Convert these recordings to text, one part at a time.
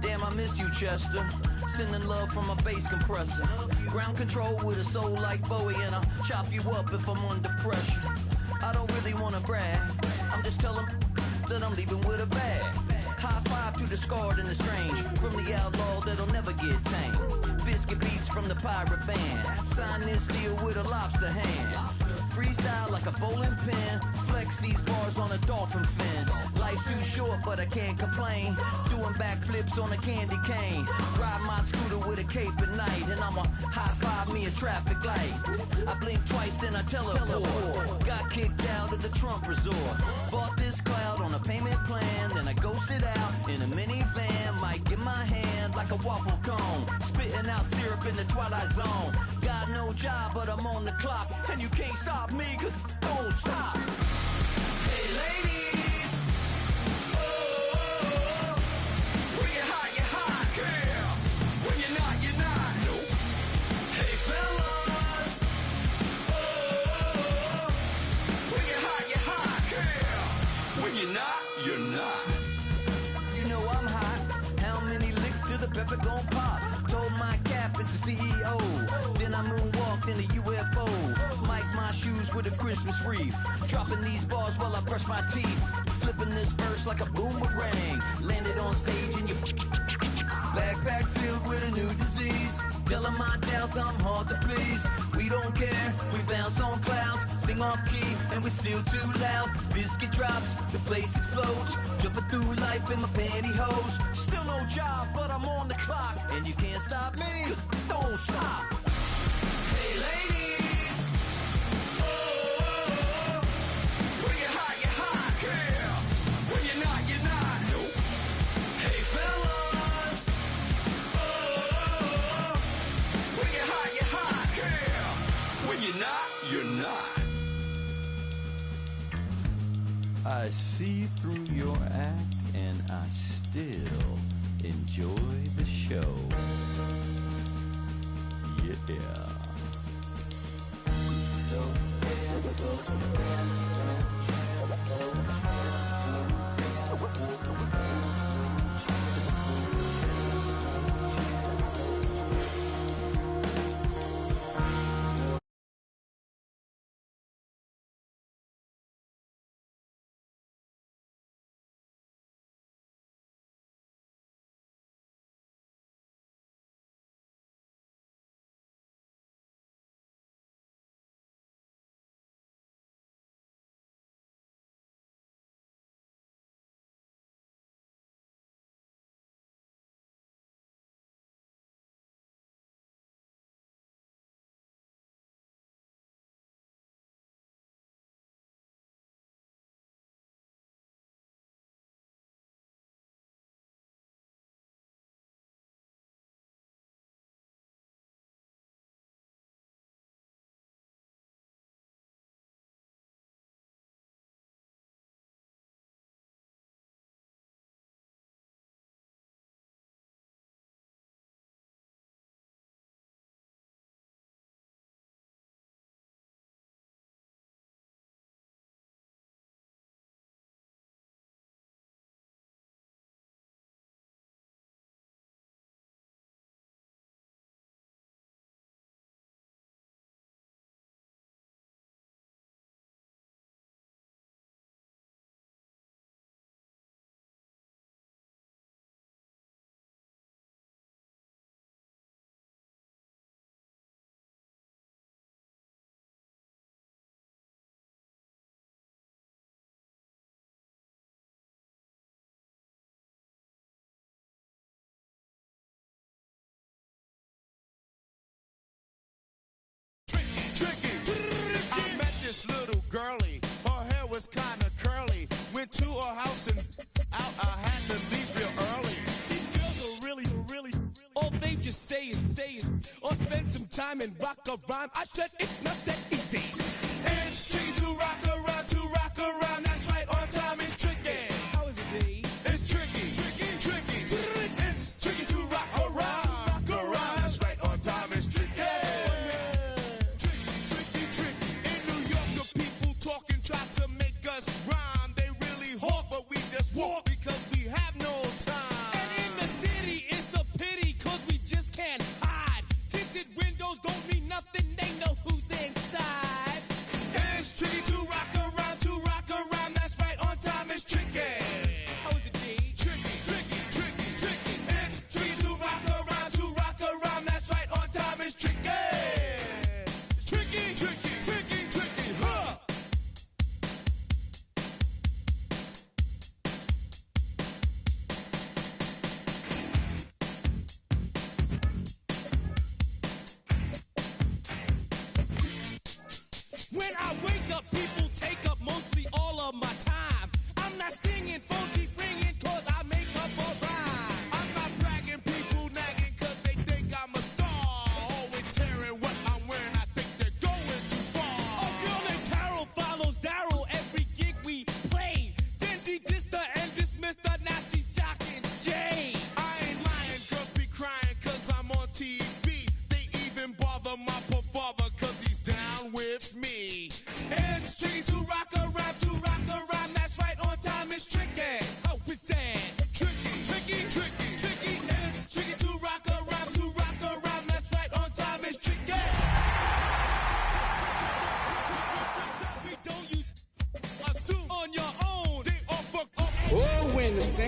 Damn, I miss you, Chester. Sending love from a bass compressor. Ground control with a soul like Bowie, and I'll chop you up if I'm under pressure. I don't really wanna brag, I'm just telling that I'm leaving with a bag. High five to the scarred and the strange, from the outlaw that'll never get tamed. Biscuit beats from the pirate band, sign this deal with a lobster hand. Freestyle like a bowling pin, flex these bars on a dolphin fin. Life's too short but I can't complain, doing backflips on a candy cane. Ride my scooter with a cape at night, and I'ma high five me a traffic light. I blink twice then I teleport, got kicked out of the Trump resort. Bought this cloud on a payment plan, then I ghosted out in a minivan. Mic in my hand like a waffle cone, spitting out syrup in the twilight zone. Got no job but I'm on the clock, and you can't stop me cause don't stop. Hey ladies, oh, when you're hot, yeah. When you're not, nope. Hey fellas, oh, when you're hot, yeah. When you're not. You know I'm hot, how many licks till the pepper gon' pop? Told my cap it's the CEO, then I moonwalked in a UFO. Mic my shoes with a Christmas wreath, dropping these bars while I brush my teeth. Flipping this verse like a boomerang, landed on stage in your backpack filled with a new disease. Telling my doubts I'm hard to please. We don't care, we bounce on clouds, sing off key and we're still too loud. Biscuit drops, the place explodes, jumping through life in my pantyhose. Still no job but I'm on the clock, and you can't stop me cause don't stop. Hey ladies, oh, when you're hot, yeah. When you're not, nope. Hey fellas, oh, when you're hot, yeah. When you're not. I see through your act and I still enjoy the show. Yeah. This little girlie, her hair was kinda curly. Went to her house and out, I had to leave real early. These girls are really, all they just say is, or spend some time and rock a rhyme. I said it's not that easy. It's tricky to rock around, that's right, on time is tricky. How is it, B? It's tricky. It's tricky to rock around, that's right, on time is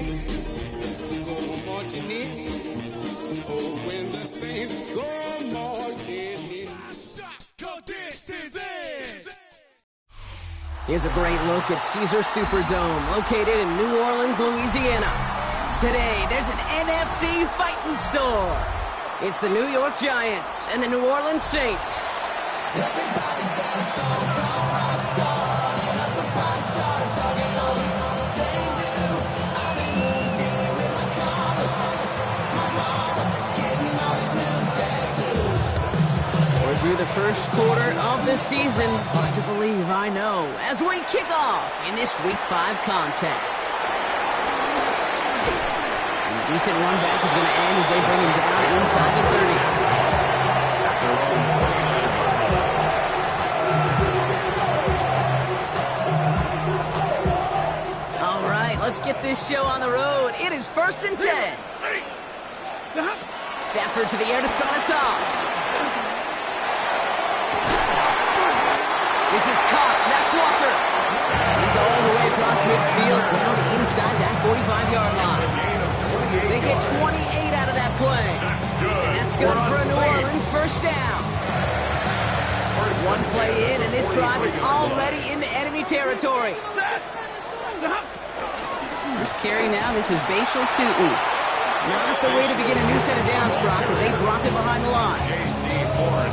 Saints go marching in. Oh, when the Saints go marching in. This is it. Here's a great look at Caesars Superdome, located in New Orleans, Louisiana. Today, there's an NFC fighting store. It's the New York Giants and the New Orleans Saints. Everybody's got a song from rock star, and up the pop chart, talking on they do. I've been dealing with my traumas, my mama gave me all these new tattoos. We're through the first quarter of the season. Hard to believe, I know, as we kick off in this Week 5 contest. And a decent run back is going to end as they bring him down inside the 30. All right, let's get this show on the road. It is 1st and 10. Stafford to the air to start us off. This is Cox, that's Walker. He's all the way across midfield, down inside that 45-yard line. They get 28 out of that play. And that's good for a New Orleans first down. One play in, and this drive is already into enemy territory. First carry now, this is Bashal Tootin. Not the way to begin a new set of downs, Brock, but they drop it behind the line.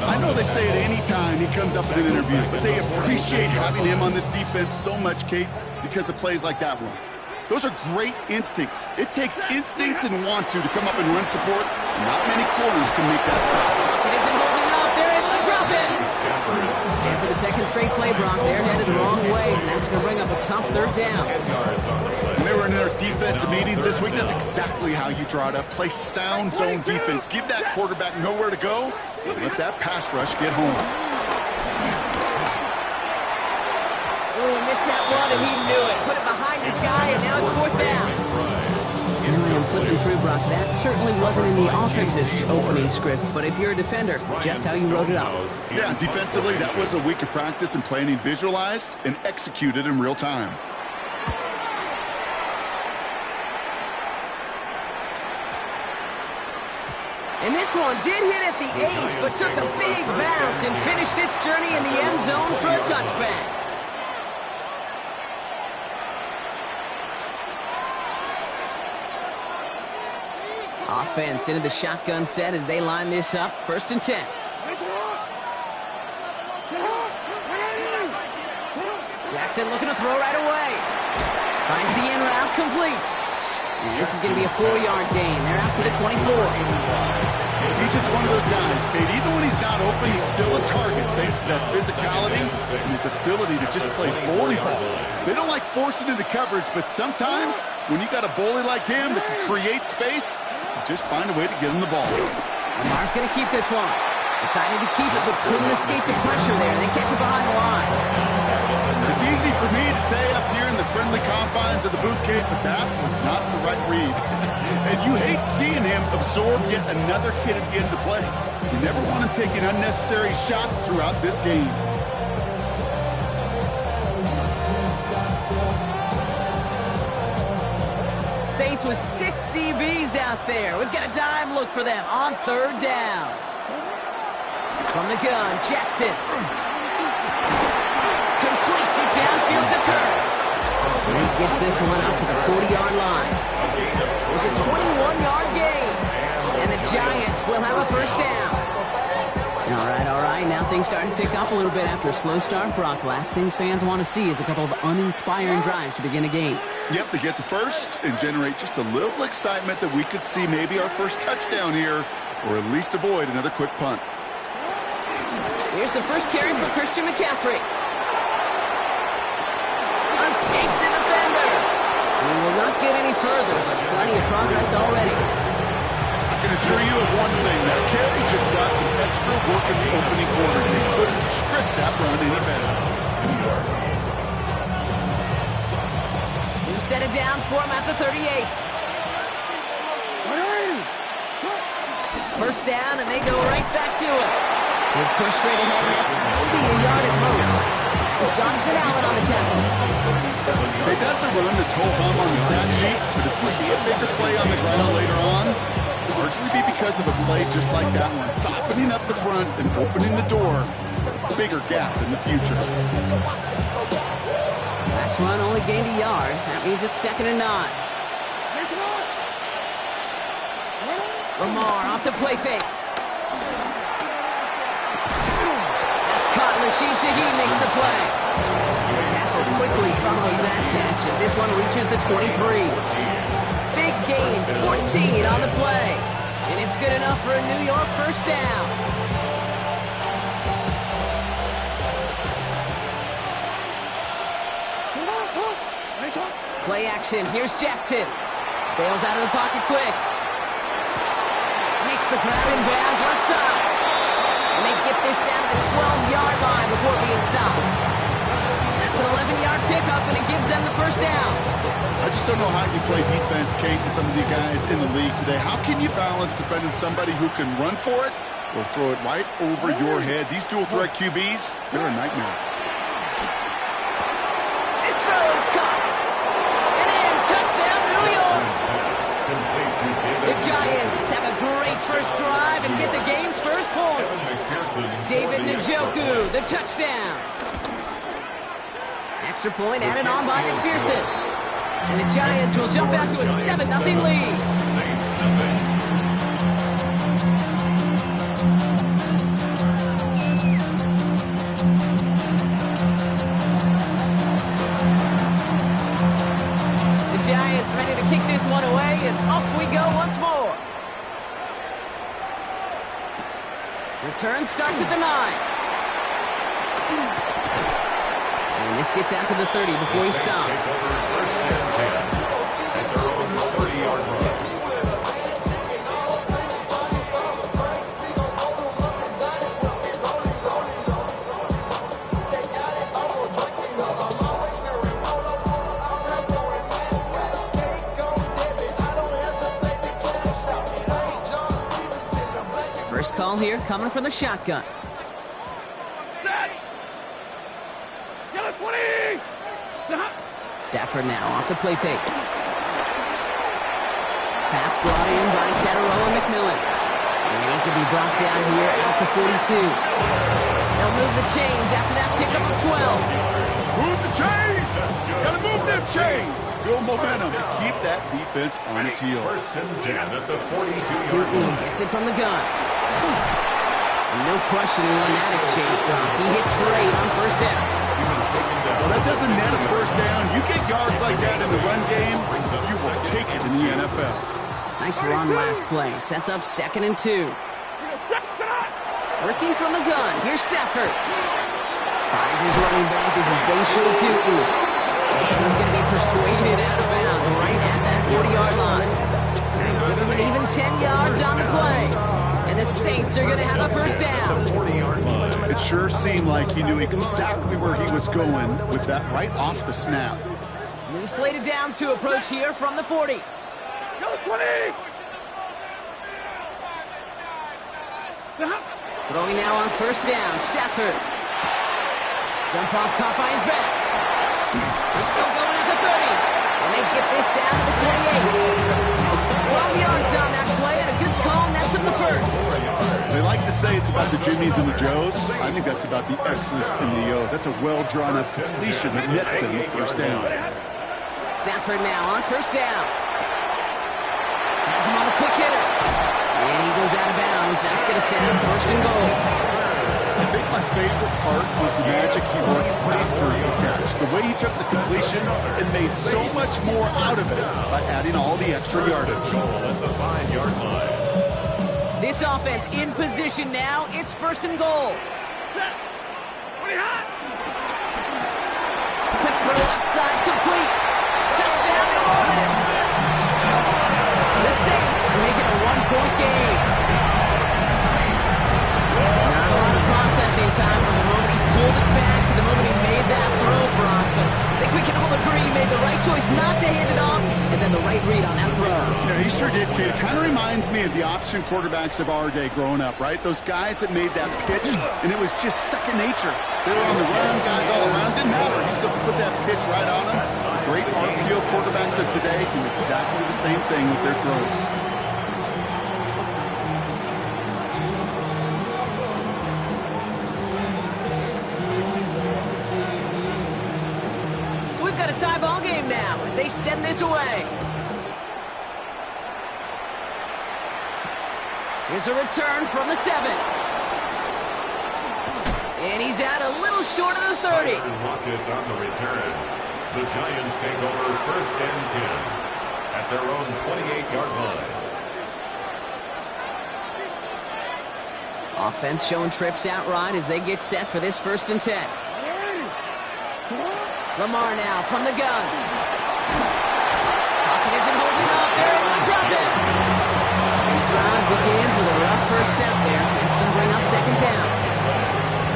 I know they say it any time he comes up in an interview, but they appreciate having him on this defense so much, Kate, because of plays like that one. Those are great instincts. It takes instincts and want to come up and run support. Not many corners can make that stop. It isn't holding up. They're able to drop it. And for the second straight play, Brock, they're headed the wrong way, and that's going to bring up a tough third down. When they were in their defensive meetings this week, that's exactly how you draw it up. Play sound zone defense. Give that quarterback nowhere to go, and let that pass rush get home. Oh, he missed that one, and he knew it. Put it behind his guy, and now it's 4th down. Anyway, I'm flipping through, Brock. That certainly wasn't in the offense's opening script, but if you're a defender, just how you wrote it up. Yeah, defensively, that was a week of practice and planning visualized and executed in real time. And this one did hit at the 8, but took a big bounce and finished its journey in the end zone for a touchback. Offense into the shotgun set as they line this up. 1st and 10. Jackson looking to throw right away. Finds the in route complete. And this is going to be a 4-yard gain. They're out to the 24. He's just one of those guys, Kate. Even when he's not open, he's still a target thanks to that physicality and his ability to just play bully ball. They don't like forcing into coverage, but sometimes when you got a bully like him that can create space, just find a way to get him the ball. Lamar's going to keep this one. Decided to keep it, but couldn't escape the pressure there. They catch it behind the line. It's easy for me to say up here in the friendly confines of the booth, Kate, but that was not the right read. And you hate seeing him absorb yet another hit at the end of the play. You never want him taking unnecessary shots throughout this game. Saints with 6 DBs out there. We've got a dime look for them on 3rd down. From the gun, Jackson completes it downfield to Kirk. And he gets this one up to the 40-yard line. It's a 21-yard gain, and the Giants will have a 1st down. All right. Now things starting to pick up a little bit after a slow start, Brock. Last things fans want to see is a couple of uninspiring drives to begin a game. Yep, they get the first and generate just a little excitement that we could see maybe our first touchdown here, or at least avoid another quick punt. Here's the first carry for Christian McCaffrey. Escapes a defender. We will not get any further, but plenty of progress already. I can assure you of one thing. That carry just brought some extra work in the opening quarter. They couldn't script that run any better. New set of downs for him at the 38. First down, and they go right back to it. He's pushed straight ahead, and that's maybe a yard at most. It's Jonathan Allen on the tackle. Hey, that's a run that's ho-hum on the stat sheet, but if we see a bigger play on the ground later on, largely be because of a play just like that one, softening up the front and opening the door. Bigger gap in the future. Last run only gained a yard. That means it's 2nd and 9. Lamar off the play fake. That's caught. Rashid Shaheed makes the play. The tackle quickly follows that catch as this one reaches the 23. Big gain, 14 on the play. And it's good enough for a New York first down. Play action. Here's Jackson. Bails out of the pocket quick. Makes the grab in bounds left side. And they get this down to the 12-yard line before being stopped. That's an 11-yard pickup, and it gives them the first down. I just don't know how you play defense, Kate, with some of the guys in the league today. How can you balance defending somebody who can run for it or throw it right over your head? These dual threat QBs, they're a nightmare. This throw is caught. And in, touchdown, New York. The Giants have a great first drive and get the game's first points. David Njoku, the touchdown. Extra point added on by McPherson. And the Giants will jump out to a 7-0 lead. Giants ready to kick this one away, and off we go once more. Return starts at the 9. And this gets out to the 30 before he stops. First and 10 at their own 30-yard line. First call here coming from the shotgun. Stafford now off the play fake. Pass brought in by Tataroa McMillan. And he's going to be brought down here at the 42. They'll move the chains after that pickup of 12. Move the chains! Gotta move them chains! Build momentum to keep that defense on its heels. First and 10 at the 42-yard Tootin line. gets it from the gun. And no questioning on that exchange, Brock. He hits for 8 on first down. Well, that doesn't net a first down. You get yards like that in the run game, you will take it in the NFL. Nice run last play. Sets up 2nd and 2. Working from the gun. Here's Stafford. Finds his running back. This is Bayshore Tootin. And he's going to be persuaded out of bounds right at that 40-yard line. With an even 10 yards on the play. And the Saints are going to have a first down. It sure seemed like he knew exactly where he was going with that right off the snap. New slated downs to approach here from the 40. Throwing now on first down, Stafford. Dump off caught by his back. They're still going at the 30. And they get this down to the 28. 12 yards on that play, and a good call nets him the first. They like to say it's about the Jimmies and the Joes. I think that's about the X's and the O's. That's a well-drawn-up completion that nets them the first down. Stafford now on first down. Has him on the quick hitter. And he goes out of bounds. That's going to send him first and goal. I think my favorite part was the magic he worked after the catch. The way he took the completion and made so much more out of it by adding all the extra yardage. At the 5-yard line. This offense in position now. It's first and goal. Quick throw left side, complete. Touchdown, New Orleans. The Saints make it a 1-point game. Not a lot of processing time from the moment he pulled it back to the moment he made that throw, Brock. But I think we can all agree he made the right choice not to hand it off, and then the right read on that throw. Yeah, he sure did, kid. Kind of reminds reminds me of the option quarterbacks of our day growing up, right? Those guys that made that pitch, and it was just second nature. They were on the run, guys all around. Didn't matter. He's going to put that pitch right on them. Great RPO quarterbacks of today do exactly the same thing with their throws. So we've got a tie ball game now as they send this away. Here's a return from the 7. And he's out a little short of the 30. Lockett on the return. The Giants take over 1st and 10 at their own 28-yard line. Offense showing trips outright as they get set for this 1st and 10. Lamar now from the gun. Pocket isn't holding up. They're able to drop it. And the drive begins with a rough first step there. It's going to bring up 2nd down.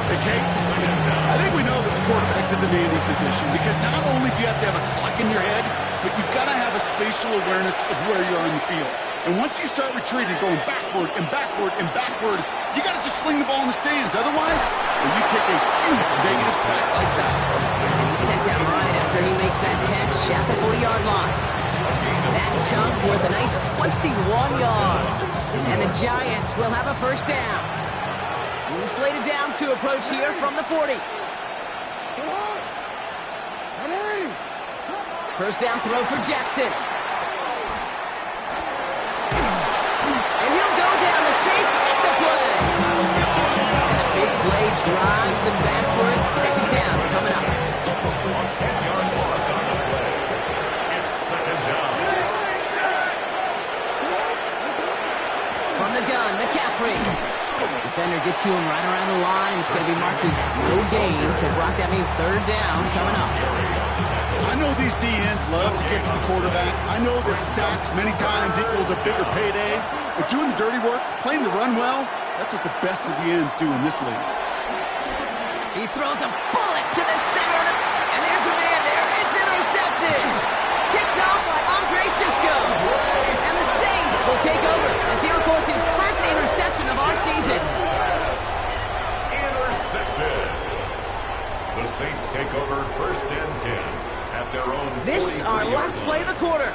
Hey, Kate, I think we know that the quarterback's in the demanding position because not only do you have to have a clock in your head, but you've got to have a spatial awareness of where you are in the field. And once you start retreating, going backward and backward and backward, you got to just sling the ball in the stands. Otherwise, you take a huge negative sack like that. And he's sent down right after he makes that catch at the 40-yard line. That chunk worth a nice 21 yards. And the Giants will have a 1st down. We've slated downs to approach here from the 40. 1st down throw for Jackson. And he'll go down. The Saints make the play. And the big play drives them backwards. 2nd down coming up. 10-yard loss on the play. It's 2nd down. From the gun, McCaffrey. Defender gets to him right around the line. It's going to be marked as no gain. So, Brock, that means 3rd down coming up. I know these DNs love to get to the quarterback. I know that sacks many times equals a bigger payday. But doing the dirty work, playing the run well, that's what the best of the ends do in this league. He throws a bullet to the center. And there's a man there. It's intercepted. Kicked off by Andre Cisco. And the Saints will take over as he records his first interception of our season. Intercepted. The Saints take over 1st and 10 at their own. This our last play of the quarter.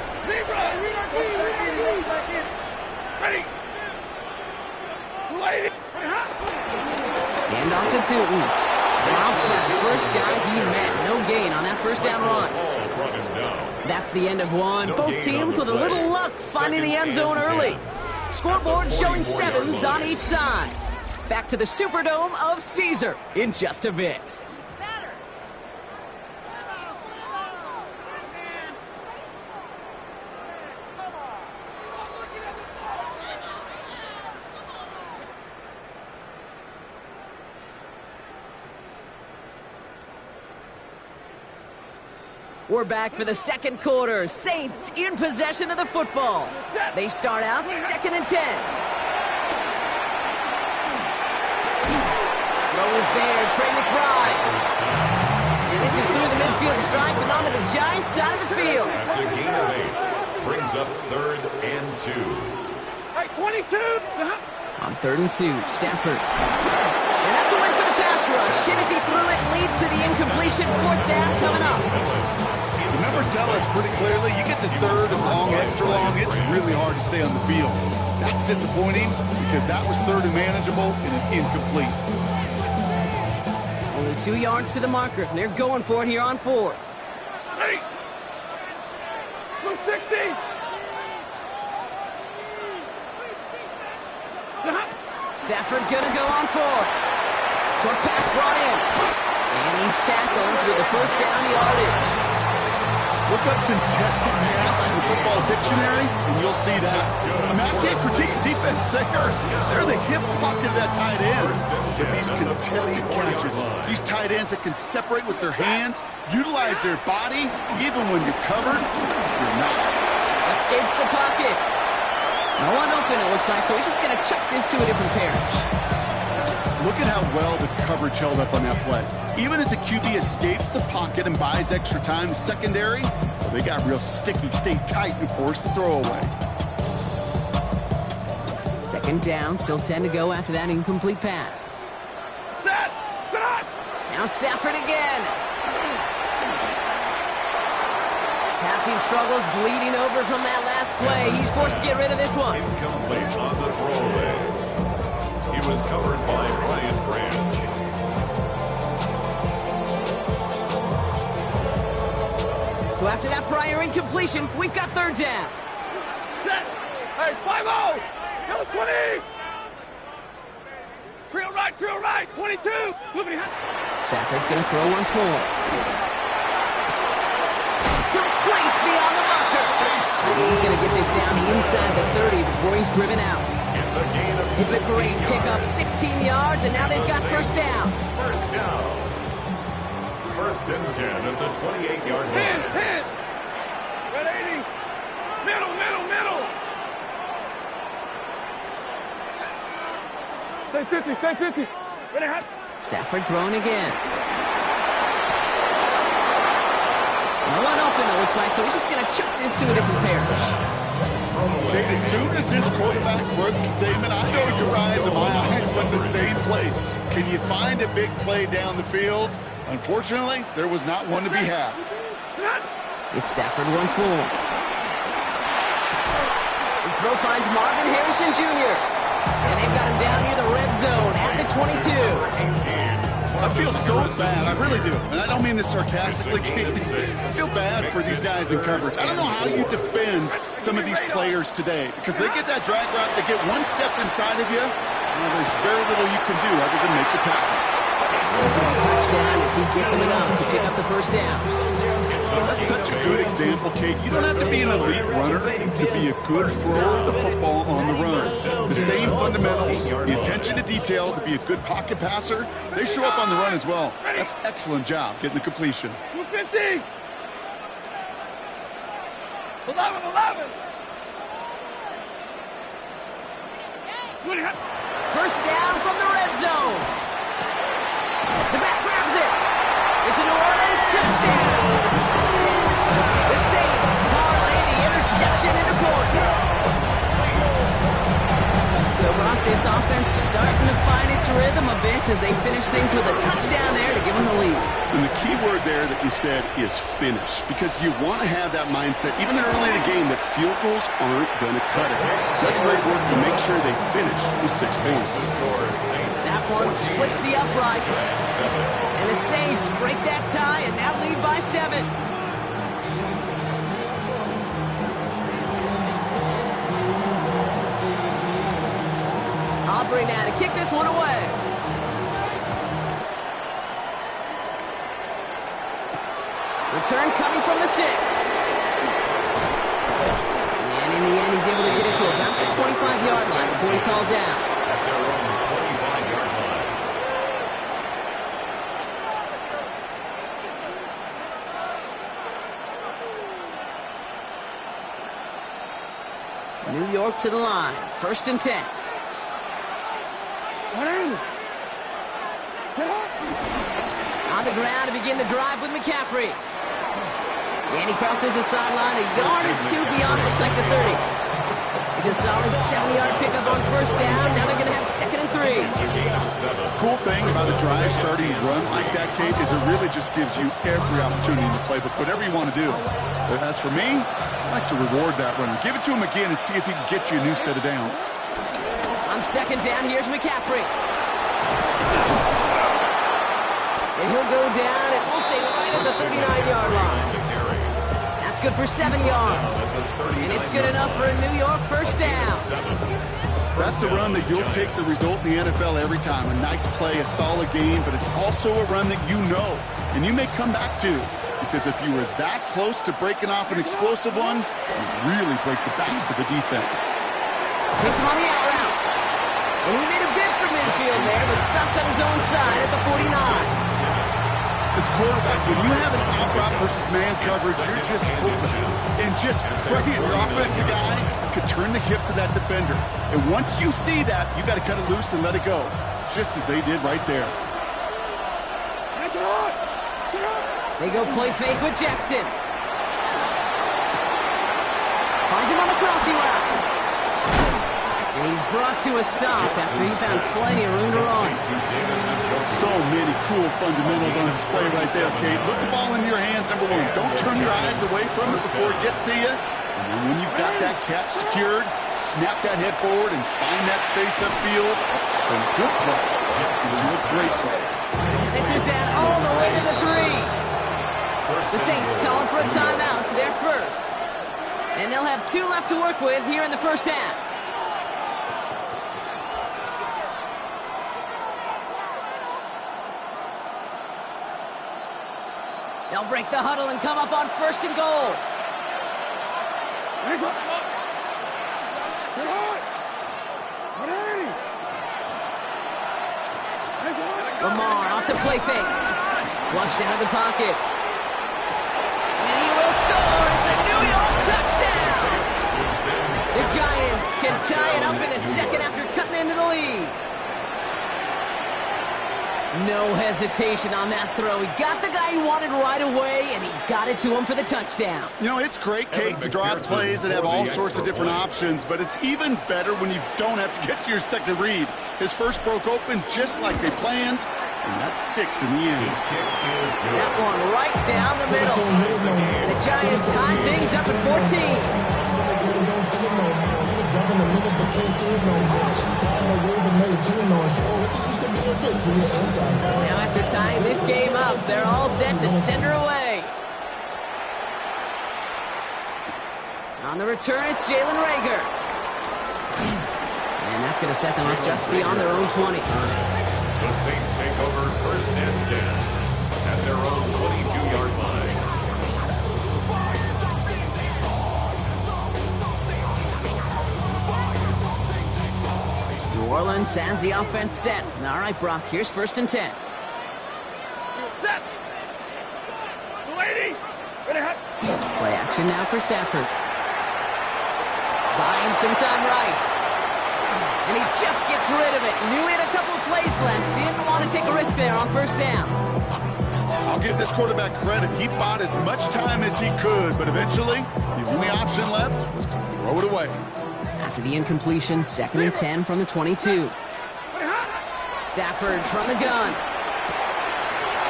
Ready. Hand off to Tootin. First guy he met. No gain on that 1st down run. That's the end of one. Both teams with a little luck finding the end zone early. Scoreboard showing 7s on each side. Back to the Superdome of Caesar in just a bit. We're back for the 2nd quarter. Saints in possession of the football. They start out 2nd and 10. Throw is there, Trey McBride. And this is through the midfield stripe and onto the Giants side of the field. That's a gain of 8. Brings up 3rd and 2. Hey, 22. On 3rd and 2, Stafford. And that's a win for the pass rush. As he threw it, leads to the incompletion. 4th down coming up. The numbers tell us pretty clearly, you get to 3rd and long, extra long, it's really hard to stay on the field. That's disappointing because that was 3rd and manageable and an incomplete. Only 2 yards to the marker. They're going for it here on 4th. Ready. Blue 60. Stafford gonna go on 4th. Short pass brought in. And he's tackled with the 1st down yardage. Look up contested catch in the football dictionary, and you'll see that. I mean, I can't critique the defense. They're the hip pocket of that tight end. But these contested catches, these tight ends that can separate with their hands, utilize their body, even when you're covered, you're not. Escapes the pocket. No one open, it looks like, so he's just going to chuck this to a different parish. Look at how well the coverage held up on that play. Even as the QB escapes the pocket and buys extra time secondary, they got real sticky, stay tight, and force the throwaway. Second down, still 10 to go after that incomplete pass. Now Stafford again. Passing struggles, bleeding over from that last play. He's forced to get rid of this one. Incomplete on the throwaway. He was covered by Brian Branch. So after that prior incompletion, we've got third down. Set. Hey, 5-0. Go 20. Drill right, 22. Stafford's going to throw once more. Complete beyond the marker. He's going to get this down inside the 30 before he's driven out. It's a gain of It's a great pickup, 16 yards, and now they've got first down. First down. First and 10 at the 28-yard line. 10. Red 80. Middle. Stay 50. Ready, hot. Stafford throwing again. No one open, it looks like, so he's just going to chuck this to a different pair. Kate, as soon as his quarterback broke containment, I know your eyes and my eyes went the same place. Can you find a big play down the field? Unfortunately, there was not one to be had. It's Stafford once more. His throw finds Marvin Harrison Jr. And they've got him down near the red zone at the 22. I feel so bad. I really do. And I don't mean this sarcastically, Kate. I feel bad for these guys in coverage. I don't know how you defend some of these players today because they get that drag route, they get one step inside of you, and there's very little you can do other than make the tackle. He's going to touchdown as he gets him enough to pick up the first down. That's such a good example, Kate. You don't have to be an elite runner to be a good thrower of the football on the run. The same fundamentals, the attention to detail to be a good pocket passer, they show up on the run as well. That's an excellent job getting the completion. 250. 11. First down from the red zone. The back grabs it. It's a New Orleans touchdown. The Saints parlay the interception into points. So, Brock, this offense starting to find its rhythm a bit as they finish things with a touchdown there to give them the lead. And the key word there that you said is finish, because you want to have that mindset, even early in the game, that field goals aren't going to cut it. So that's great work to make sure they finish with 6 points. That one splits the uprights. And the Saints break that tie and now lead by 7. Aubrey now to kick this one away. Return coming from the 6. And in the end, he's able to get it to about the 25-yard line before he's hauled down. At their own 25-yard line. New York to the line. First and 10. On the ground to begin the drive with McCaffrey. And he crosses the sideline a yard or two beyond, looks like the 30. It's a solid 7-yard pickup on first down. Now they're going to have 2nd and 3. Cool thing about a drive starting run like that, Kate, is it really just gives you every opportunity in the playbook, whatever you want to do. But as for me, I like to reward that runner. Give it to him again and see if he can get you a new set of downs. On 2nd down, here's McCaffrey. And he'll go down, and we'll say right at the 39-yard line. That's good for 7 yards. And it's good enough for a New York first down. That's a run that you'll take the result in the NFL every time. A nice play, a solid game, but it's also a run that you know and you may come back to. Because if you were that close to breaking off an explosive one, you really break the backs of the defense. Takes him on the out route. And he made a bid for midfield there, but stopped on his own side at the 49. As quarterback, when you have an out-route versus man coverage, you're just hoping and just praying your offensive guy could turn the hips of that defender. And once you see that, you got to cut it loose and let it go, just as they did right there. They go play fake with Jackson. Finds him on the crossing route. He's brought to a stop after he found plenty of room to run. So many cool fundamentals on display right there, Kate. Put the ball in your hands, number one. Don't turn your eyes away from it before it gets to you. And then when you've got that catch secured, snap that head forward and find that space upfield. Turn a good play into a great play. This is down all the way to the 3. The Saints calling for a timeout, so they're first. And they'll have 2 left to work with here in the first half. They'll break the huddle and come up on 1st and goal. Lamar off the play fake. Flushed out of the pocket. And he will score. It's a New York touchdown. The Giants can tie it up in the second after cutting into the lead. No hesitation on that throw. He got the guy he wanted right away, and he got it to him for the touchdown. You know, it's great, Kate, to draw plays and have all sorts of different options, but it's even better when you don't have to get to your second read. His first broke open just like they planned, and that's 6 in the end. That one right down the middle. And the Giants tie things up at 14. Now after tying this game up, they're all set to send her away. On the return, it's Jalen Reagor. And that's going to set them up just beyond their own 20. The Saints take over 1st and 10 at their own 22-yard line. New Orleans has the offense set. All right, Brock, here's 1st and 10. Set. Lady. Play action now for Stafford. Buying some time right. And he just gets rid of it. Knew he had a couple of plays left. Didn't want to take a risk there on 1st down. I'll give this quarterback credit. He bought as much time as he could, but eventually, the only option left was to throw it away. After the incompletion, 2nd and 10 from the 22. Stafford from the gun.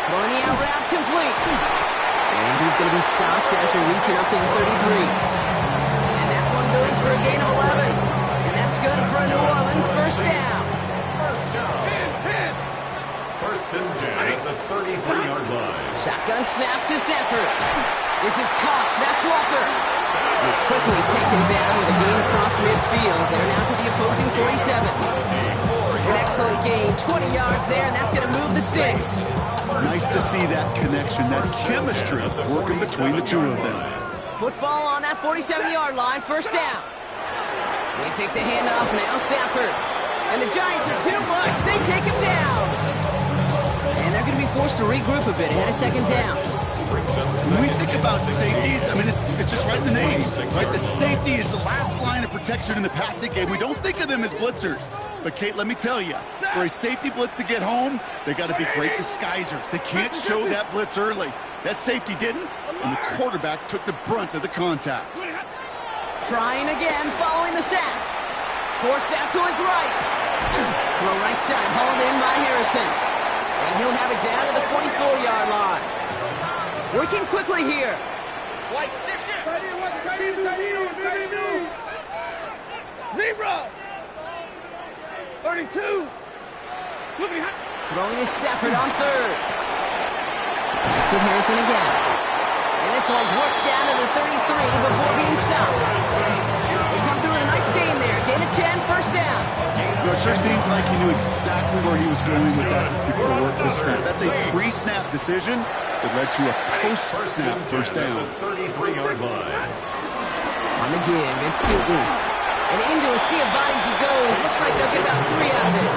Throwing the out route complete. And he's going to be stopped after reaching up to the 33. And that one goes for a gain of 11. And that's good for a New Orleans 1st down. 1st and 10 at the 33-yard line. Shotgun snap to Stafford. This is Cox. That's Walker. He's quickly taken down with a gain across midfield. They're now to the opposing 47. An excellent gain, 20 yards there, and that's going to move the sticks. Nice to see that connection, that chemistry working between the two of them. Football on that 47-yard line, 1st down. They take the handoff now, Stafford. And the Giants are too much. They take him down. And they're going to be forced to regroup a bit ahead of 2nd down. When we think about safeties, I mean, it's just right in the name, right? The safety is the last line of protection in the passing game. We don't think of them as blitzers. But, Kate, let me tell you, for a safety blitz to get home, they got to be great disguisers. They can't show that blitz early. That safety didn't, and the quarterback took the brunt of the contact. Trying again, following the sack. Forced out to his right. Throw right side, hauled in by Harrison. And he'll have it down to the 44-yard line. Working quickly here. Zebra. 32. Throwing to Stafford on 3rd. That's with Harrison again. And this one's worked down to the 33 before being stopped. They come through with a nice gain there. Gain of 10, 1st down. It sure seems like he knew exactly where he was going with that before the snap. That's a pre-snap decision that led to a post-snap 1st down. 33-yard line. On the give, it's Tootin. And into a sea of bodies he goes. Looks like they'll get about 3 out of it.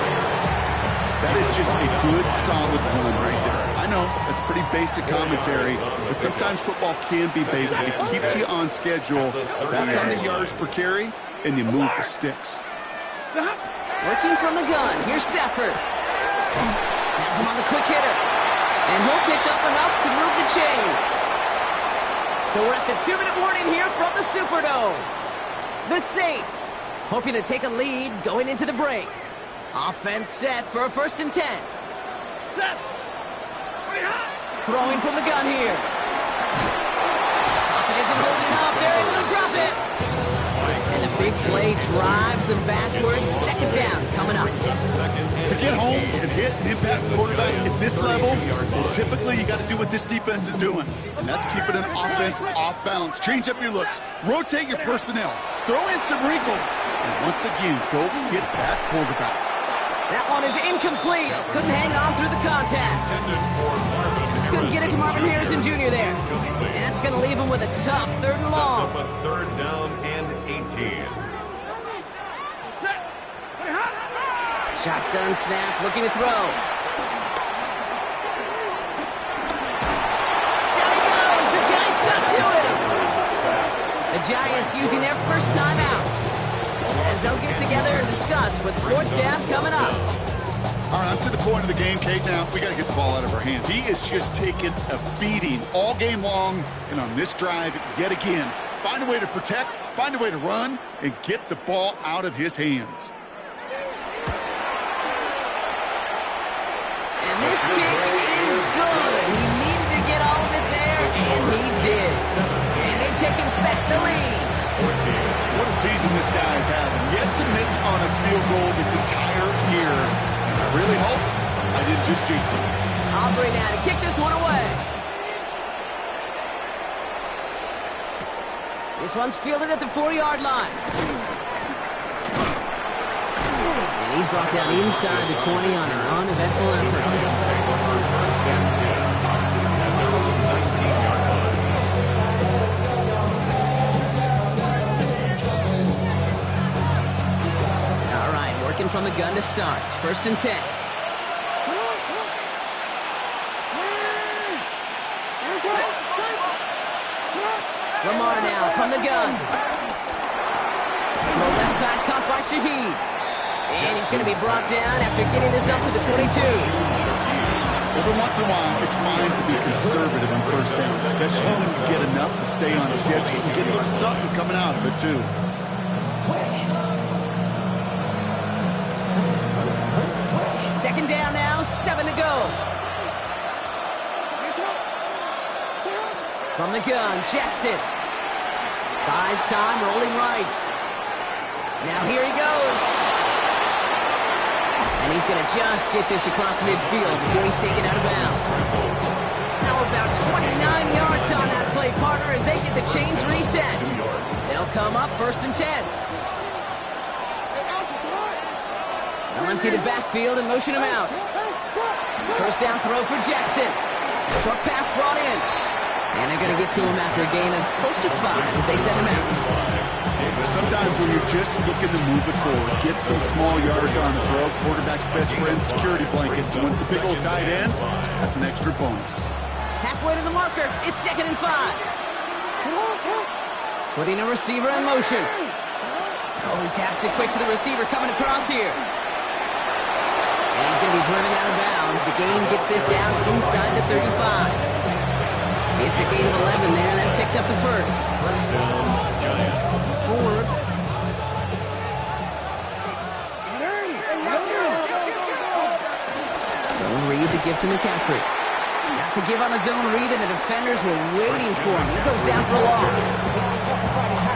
That is just a good, solid run right there. I know, that's pretty basic commentary, but sometimes football can be basic. It keeps you on schedule, that kind of yards per carry, and you move the sticks. Working from the gun, here's Stafford. Has him on the quick hitter. And he'll pick up enough to move the chains. So we're at the 2-minute warning here from the Superdome. The Saints hoping to take a lead going into the break. Offense set for a 1st and 10. Set. Pretty high. Throwing from the gun here. Pocket isn't holding up. They're able to drop it. And the big play drives them backwards. 2nd down coming up. To get home and hit and impact the quarterback at this level, well, typically you got to do what this defense is doing, and that's keeping an offense off balance. Change up your looks, rotate your personnel, throw in some wrinkles, and once again, go hit that quarterback. That one is incomplete. Couldn't hang on through the contact. Just couldn't get it to Marvin Harrison Jr. there. And that's going to leave him with a tough 3rd and long. 3rd down and 18. Set. Pretty high. Shotgun snap, looking to throw. Down he goes. The Giants got to him. The Giants using their first timeout, as they'll get together and discuss with 4th down coming up. All right, I'm to the point of the game, Kate. Now, we got to get the ball out of our hands. He is just taking a beating all game long, and on this drive, yet again, find a way to protect, find a way to run, and get the ball out of his hands. And this kick is good. He needed to get all of it there, and he did. And they've taken back the lead. What a season this guy is having. Yet to miss on a field goal this entire year. And I really hope I didn't just jinx him. Aubrey now to kick this one away. This one's fielded at the 4-yard line. And he's brought down inside the 20 on an uneventful effort. 1st and 10. At their own 19-yard line. All right, working from the gun to start. 1st and 10. Lamar now from the gun. Throw left side caught by Shaheed. And he's going to be brought down after getting this up to the 22. Every once in a while, it's fine to be conservative on 1st down, especially when you get enough to stay on schedule and get a little something coming out of it, too. 2nd down now, 7 to go. From the gun, Jackson. Buys time, rolling right. Now here he goes. And he's going to just get this across midfield before he's taken out of bounds. Now about 29 yards on that play, partner, as they get the chains reset. They'll come up 1st and 10. They'll empty the backfield and motion him out. 1st down throw for Jackson. Short pass brought in. And they're going to get to him after a gain of close to 5 as they send him out. Sometimes when you're just looking to move it forward, get some small yards on the throw, quarterback's best friend, security blanket. And when it's a big old tight end, that's an extra bonus. Halfway to the marker, it's 2nd and 5. Putting a receiver in motion. Oh, he taps it quick to the receiver coming across here. And he's going to be driven out of bounds. The gain gets this down inside the 35. It's a gain of 11 there. That picks up the 1st. 1st down, Giants. Forward. Zone read to give to McCaffrey. Got the give on a zone read, and the defenders were waiting for him. He goes down for a loss.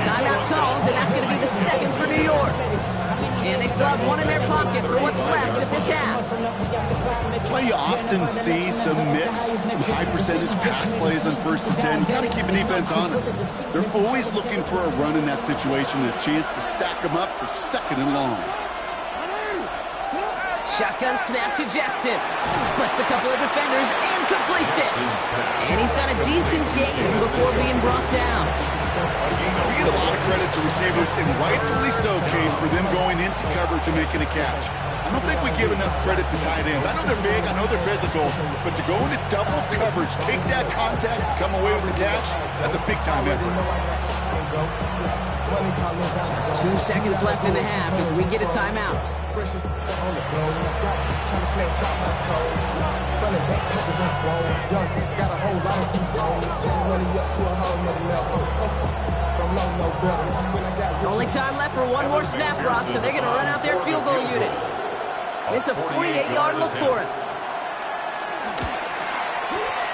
Timeout called, and that's going to be the 2nd for New York. And they still have one in their pocket for what's left of this half. Well, you often see some mix, some high percentage pass plays on 1st and 10. You got to keep an defense honest. They're always looking for a run in that situation, a chance to stack them up for 2nd and long. Shotgun snap to Jackson. Splits a couple of defenders and completes it. And he's got a decent gain before being brought down. We get a lot of credit to receivers, and rightfully so, Kane, for them going into coverage and making a catch. I don't think we give enough credit to tight ends. I know they're big, I know they're physical, but to go into double coverage, take that contact, come away with the catch, that's a big-time effort. Just 2 seconds left in the half as we get a timeout. Only time left for one more snap, Brock, so they're going to run out their field goal unit. It's a 48-yard look for him.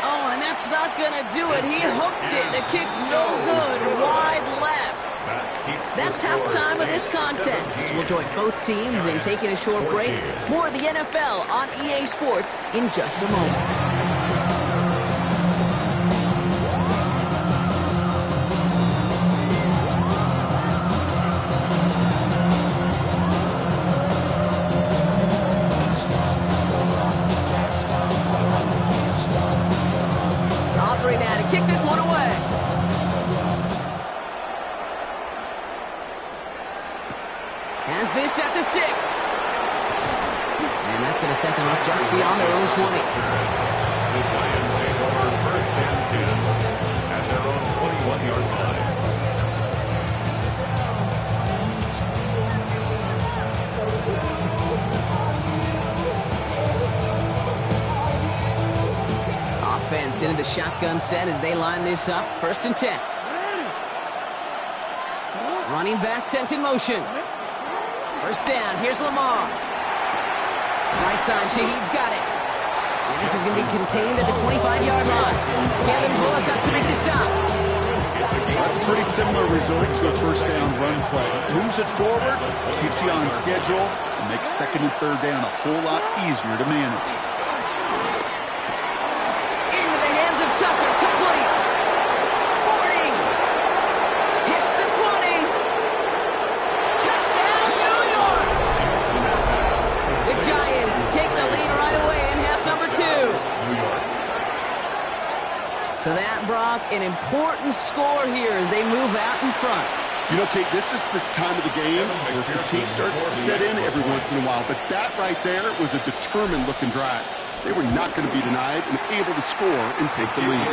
Oh, and that's not going to do it. He hooked it. The kick no good. Wide left. That's halftime of this contest. We'll join both teams in taking a short break. More of the NFL on EA Sports in just a moment. Kick this one away. Has this at the 6. And that's going to set them up just beyond their own 20. The Giants take over 1st and 10 at their own 21-yard line. Offense into the shotgun set as they line this up. 1st and 10. Running back sent in motion. 1st down. Here's Lamar. Right side, Shaheed's got it. And this is going to be contained at the 25-yard line. Kalen Bullock up to make the stop. That's a pretty similar result to a 1st down run play. Moves it forward, keeps you on schedule, and makes 2nd and 3rd down a whole lot easier to manage. Tucker, complete. 40. Hits the 20. Touchdown, New York. The Giants take the lead right away in half number 2. So that, Brock, an important score here as they move out in front. You know, Kate, this is the time of the game where fatigue starts to set in every once in a while. But that right there was a determined-looking drive. They were not going to be denied and able to score and take the lead.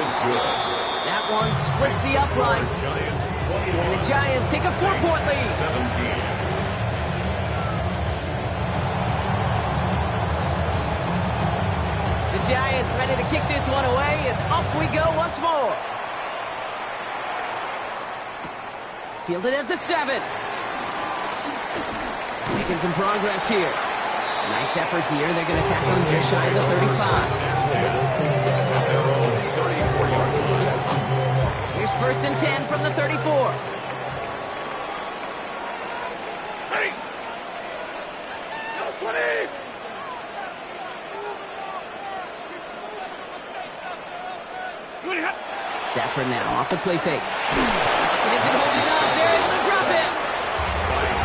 That one splits the uprights. And the Giants take a 4-point lead. 17. The Giants ready to kick this one away, and off we go once more. Fielded at the 7. Making some progress here. Nice effort here. They're going to tackle him just shy of the 35. Here's 1st and 10 from the 34. Ready. Go 20. Stafford now off the play fake. It isn't holding up. They're able to drop him.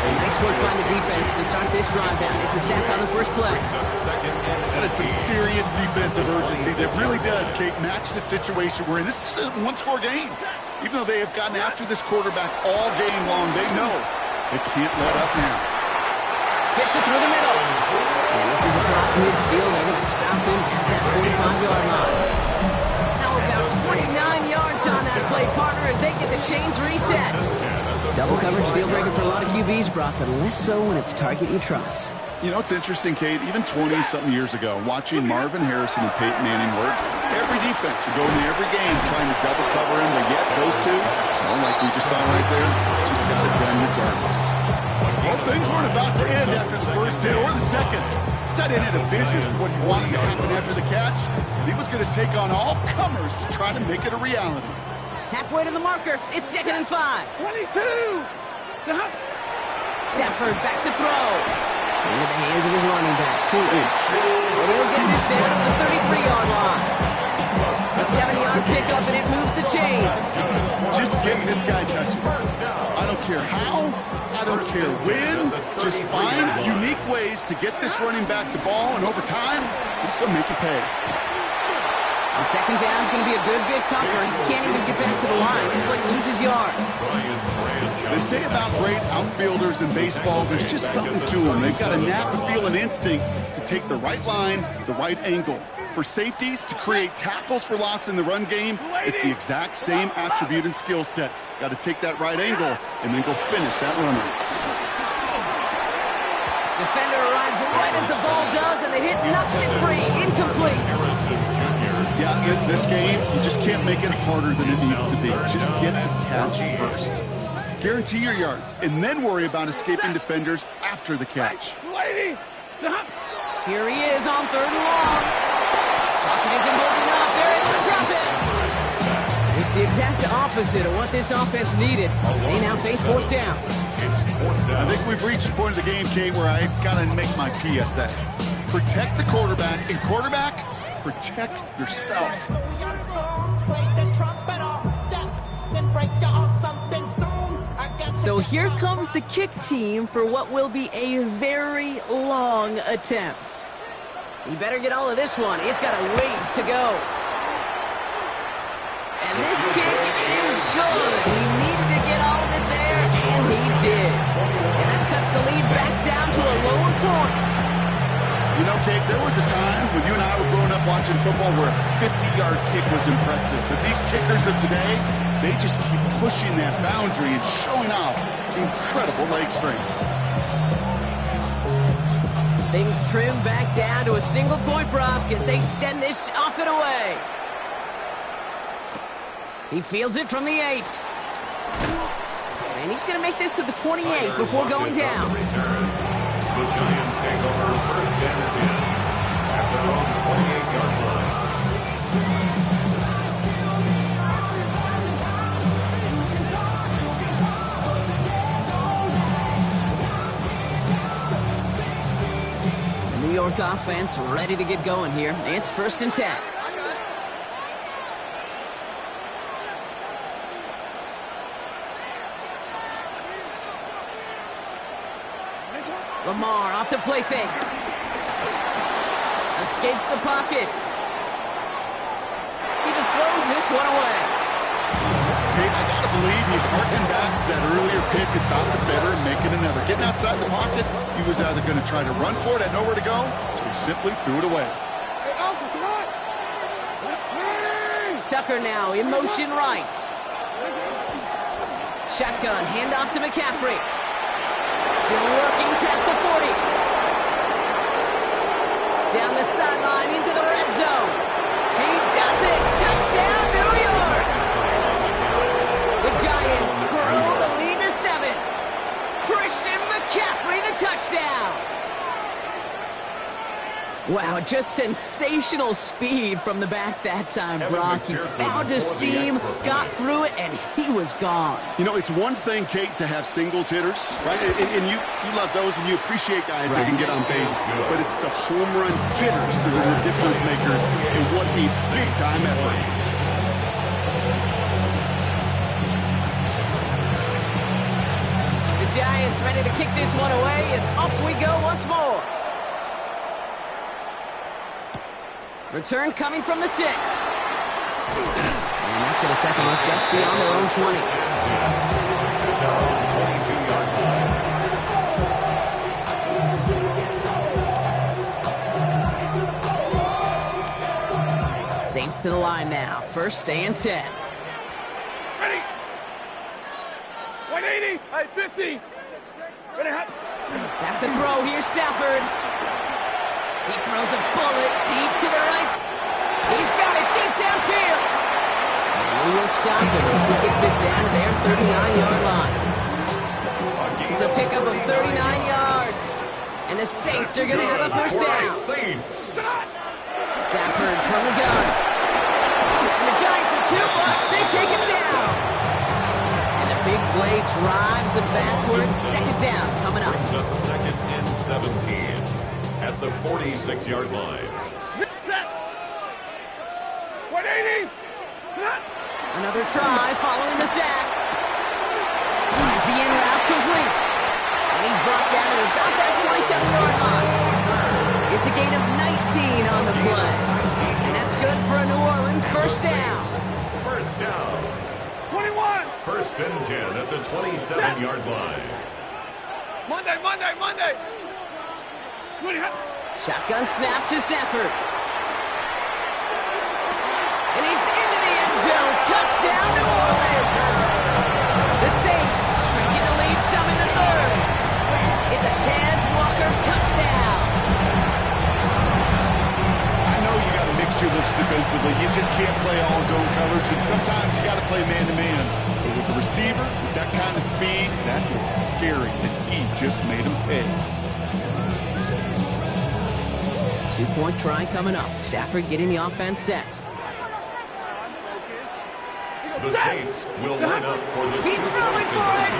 Nice work by the defense to start this drive down. It's a sack on the 1st play. That is some serious defensive urgency that really does, Kate, match the situation we're in. This is a one-score game. Even though they have gotten after this quarterback all game long, they know they can't let up now. Gets it through the middle. And this is across midfield. They're going to stop him at that 45-yard line. Now about 29 yards on that play, partner, as they get the chains reset. Double coverage deal breaker for a lot of QBs, Brock, but less so when it's a target you trust. You know, it's interesting, Kate, even 20-something years ago, watching Marvin Harrison and Peyton Manning work, every defense would go into every game trying to double cover him, but yet those two, well, like we just saw right there, just got it done regardless. Well, things weren't about to end after the 1st hit or the 2nd. This tight end had a vision for what he wanted to happen after the catch, and he was going to take on all comers to try to make it a reality. Halfway to the marker, it's 2nd and 5. 22. Stafford back to throw. Into the hands of his running back, too. And he'll get this down to the 33-yard line. A 7-yard pickup, and it moves the chains. Just get this guy touches. I don't care how, I don't care when. Just find unique ways to get this running back the ball, and over time, he's going to make you pay. On 2nd down, it's going to be a good bit tougher. He can't even get back to the line. This play loses yards. They say about great outfielders in baseball, there's just something to them. They've got a knack, a feel, an instinct to take the right line, the right angle. For safeties, to create tackles for loss in the run game, it's the exact same attribute and skill set. Got to take that right angle and then go finish that runner. Defender arrives right as the ball does, and the hit knocks it free. Incomplete. Yeah, in this game, you just can't make it harder than it needs to be. Just get the catch first. Guarantee your yards, and then worry about escaping defenders after the catch. Lady, stop. Here he is on 3rd and long. Pocket isn't holding up. They're able to drop it. It's the exact opposite of what this offense needed. They now face 4th down. I think we've reached the point of the game, Kate, where I got to make my PSA. Protect the quarterback, and quarterback, protect yourself. So here comes the kick team for what will be a very long attempt. You better get all of this one. It's got a ways to go. And this kick is good. He needed to get all of it there, and he did. And that cuts the lead back down to a lower point. You know, Kate, there was a time when you and I were growing up watching football where a 50-yard kick was impressive. But these kickers of today, they just keep pushing that boundary and showing off incredible leg strength. Things trim back down to a single-point prop as they send this off and away. He fields it from the 8. And he's going to make this to the 28 before going down. The Giants take over 1st and 10 at their own 28-yard line. The New York offense ready to get going here. It's 1st and 10. Lamar off the play fake. Escapes the pocket. He just throws this one away. Kate, I gotta believe he's harking back to that earlier pick and thought the better and making another. Getting outside the pocket, he was either going to try to run for it, had nowhere to go, so he simply threw it away. Tucker now in motion right. Shotgun, handoff to McCaffrey. Still working past the 40. Down the sideline into the red zone. He does it. Touchdown, New York. The Giants grow the lead to 7. Christian McCaffrey, the touchdown. Wow, just sensational speed from the back that time, Brock. He found a seam, got through it, and he was gone. You know, it's one thing, Kate, to have singles hitters, right? And you love those, and you appreciate guys that can get on base. But it's the home run hitters that are the difference makers in what a big-time effort. The Giants ready to kick this one away, and off we go once more. Return coming from the 6. And that's going to second up just beyond their own 20. Saints to the line now. 1st and 10. Ready. 180. Hey, 50. Ready, hop. Back to throw here, Stafford. He throws a bullet deep to the right. He's got it deep downfield. And he will stop it as he gets this down to their 39-yard line. It's a pickup of 39 yards. And the Saints are going to have a 1st down. Stafford from the gun. And the Giants are 2 blocks. They take him down. And the big play drives them backwards. 2nd down coming up. 2nd and 17. At the 46-yard line. 180. Another try following the sack. Tries the in route complete. And he's brought down at about that 27-yard line. It's a gain of 19 on the play. And that's good for a New Orleans 1st down. 1st down. 21. 1st and 10 at the 27-yard line. Monday. Shotgun snap to Stafford. And he's into the end zone. Touchdown, New Orleans. The Saints shrinking the lead some in the 3rd. It's a Taz Walker touchdown. I know you got a mixture of folks defensively. You just can't play all zone coverage, and sometimes you got to play man-to-man. But with the receiver, with that kind of speed, that is scary, and he just made him pay. 2-point try coming up. Stafford getting the offense set. The Saints will line up for the He's throwing for it!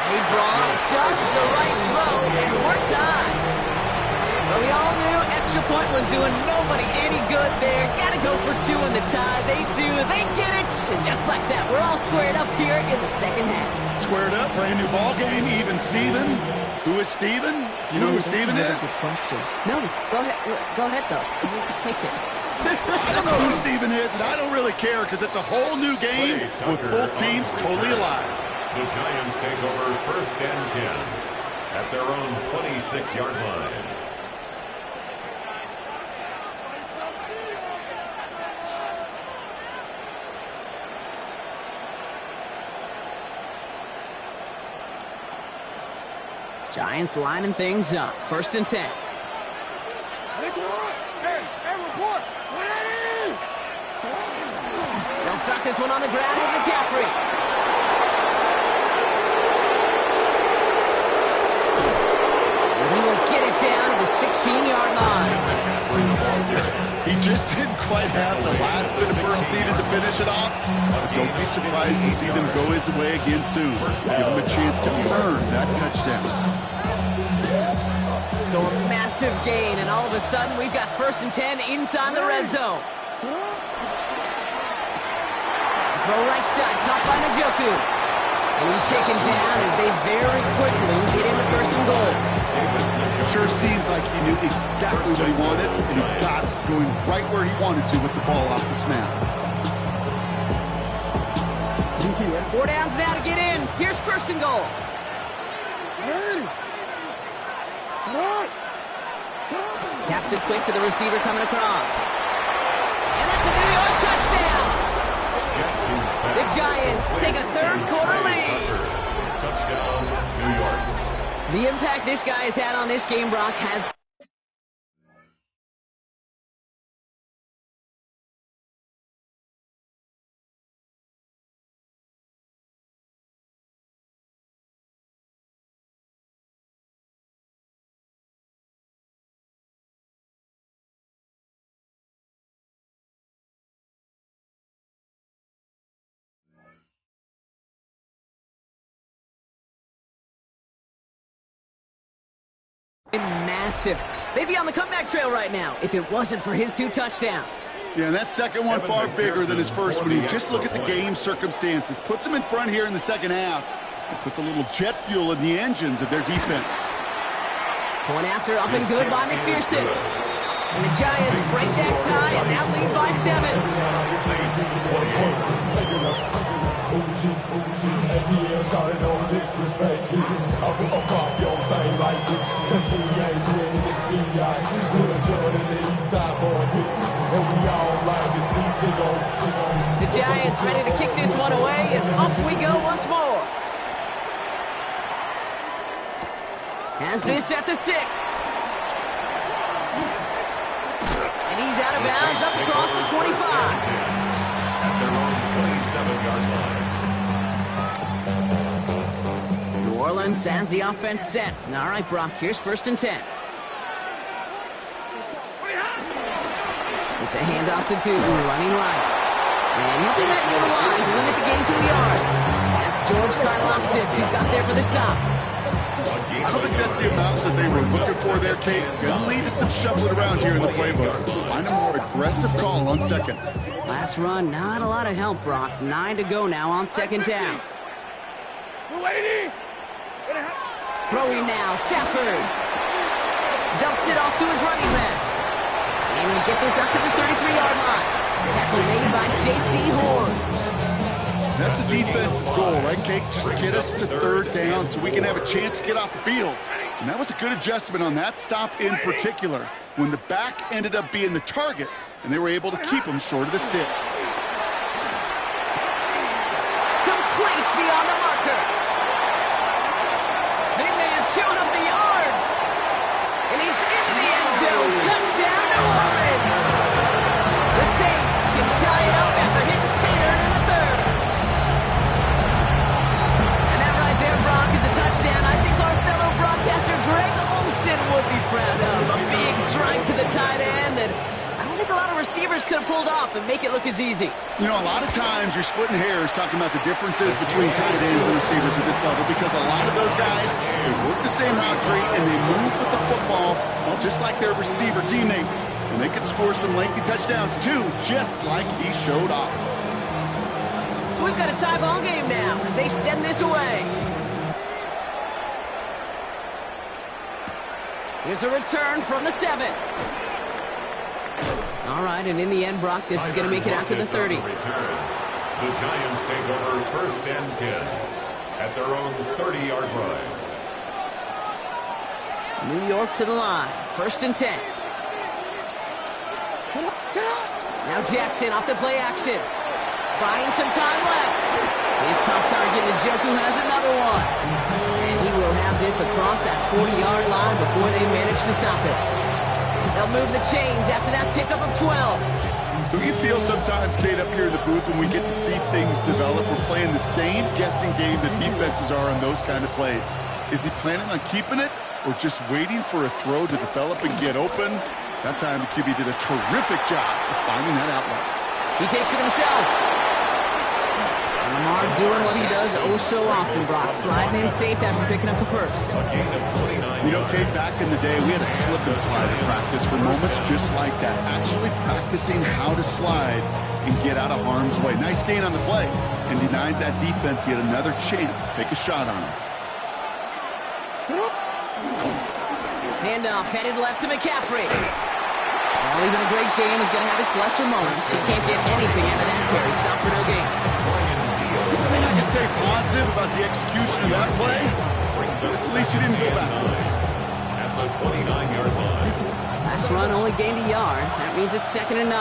They draw just the right throw, and we're tied. But we all knew extra point was doing nobody any good there. Got to go for 2 in the tie. They do. They get it. And just like that, we're all squared up here in the second half. Squared up, brand new ball game, even Steven. Who is Steven? You know who Steven is? Good question. No, go ahead. Go ahead, though. Take it. I don't know who Steven is, and I don't really care because it's a whole new game with both teams totally alive. The Giants take over 1st and 10 at their own 26-yard line. Giants lining things up. 1st and 10. They'll start this one on the ground with McCaffrey. He will get it down to the 16-yard line. He just didn't quite have the last bit of burst needed to finish it off. Don't be surprised to see them go his way again soon. Give him a chance to earn that touchdown. So a massive gain, and all of a sudden we've got 1st and 10 inside the red zone. Throw right side, caught by Njoku. And he's taken down as they very quickly get into 1st and goal. Sure seems like he knew exactly what he wanted, and he got it going right where he wanted to with the ball off the snap. 4 downs now to get in. Here's 1st and goal. Taps it quick to the receiver coming across. And that's a New York touchdown. The Giants take a 3rd quarter lead. Touchdown, New York. The impact this guy has had on this game, Brock, has... massive. They'd be on the comeback trail right now if it wasn't for his 2 touchdowns. Yeah, and that second one far bigger than his first one. You just look at the game circumstances. Puts him in front here in the second half. It puts a little jet fuel in the engines of their defense. Point after up and good by McPherson. And the Giants break that tie and now lead by 7. The Giants ready to kick this one away, and off we go once more. Has this at the 6. And he's out of bounds up across the 25. At their own 27-yard line. New Orleans has the offense set. All right, Brock, here's 1st and 10. It's a handoff to 2, running right. And he'll be met near the line to limit the gain to a yard. That's George Karlaftis who got there for the stop. I don't think that's the amount that they were looking for there, Kate. Gonna lead to some shuffling around here in the playbook. Find a more aggressive call on 2nd. Last run, not a lot of help, Brock. 9 to go now on 2nd down. Throwing now, Stafford. Dumps it off to his running back. And he'll get this up to the 33-yard line. Tackle made by J.C. Horn. That's a defense's goal, right, Kate? Just get us to 3rd down so we can have a chance to get off the field. And that was a good adjustment on that stop in particular, when the back ended up being the target, and they were able to keep him short of the sticks. Complete beyond the marker. Big man's showing up the yards. And he's into the end zone. Touchdown, receivers could have pulled off and make it look as easy. You know, a lot of times you're splitting hairs talking about the differences between tight ends and receivers at this level because a lot of those guys, they work the same route tree and they move with the football, well, just like their receiver teammates. And they could score some lengthy touchdowns too, just like he showed off. So we've got a tie ball game now as they send this away. Here's a return from the 7. All right, and in the end, Brock, this is going to make it out to the 30. The Giants take over 1st and 10 at their own 30-yard line. New York to the line. 1st and 10. Now Jackson off the play action. Buying some time left. His top target, Njoku, has another one. And he will have this across that 40-yard line before they manage to stop it. They'll move the chains after that pickup of 12. Do you feel sometimes, Kate, up here in the booth when we get to see things develop, we're playing the same guessing game that defenses are on those kind of plays? Is he planning on keeping it or just waiting for a throw to develop and get open? That time the QB did a terrific job of finding that outlet. He takes it himself. And Lamar doing what he does oh so often, Brock. Sliding in safe after picking up the first. You know, Kate, back in the day, we had a slip and slide in practice for moments just like that. Actually practicing how to slide and get out of harm's way. Nice gain on the play. And denied that defense yet another chance to take a shot on him. Handoff headed left to McCaffrey. Well, even a great game is going to have its lesser moments. You can't get anything out of that carry. Stop for no gain. I mean, I can say positive about the execution of that play. At least you didn't go backwards. At the 29-yard line. Last run only gained a yard. That means it's 2nd and 9.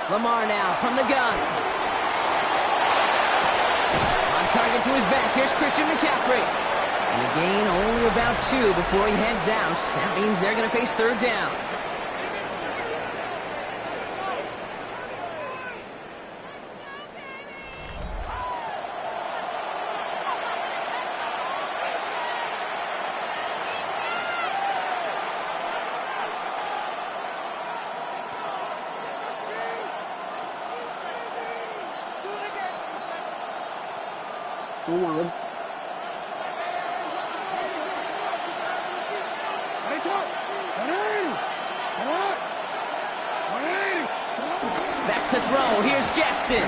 Lamar now from the gun. On target to his back. Here's Christian McCaffrey. And a gain only about 2 before he heads out. That means they're going to face 3rd down. Forward. Back to throw. Here's Jackson. He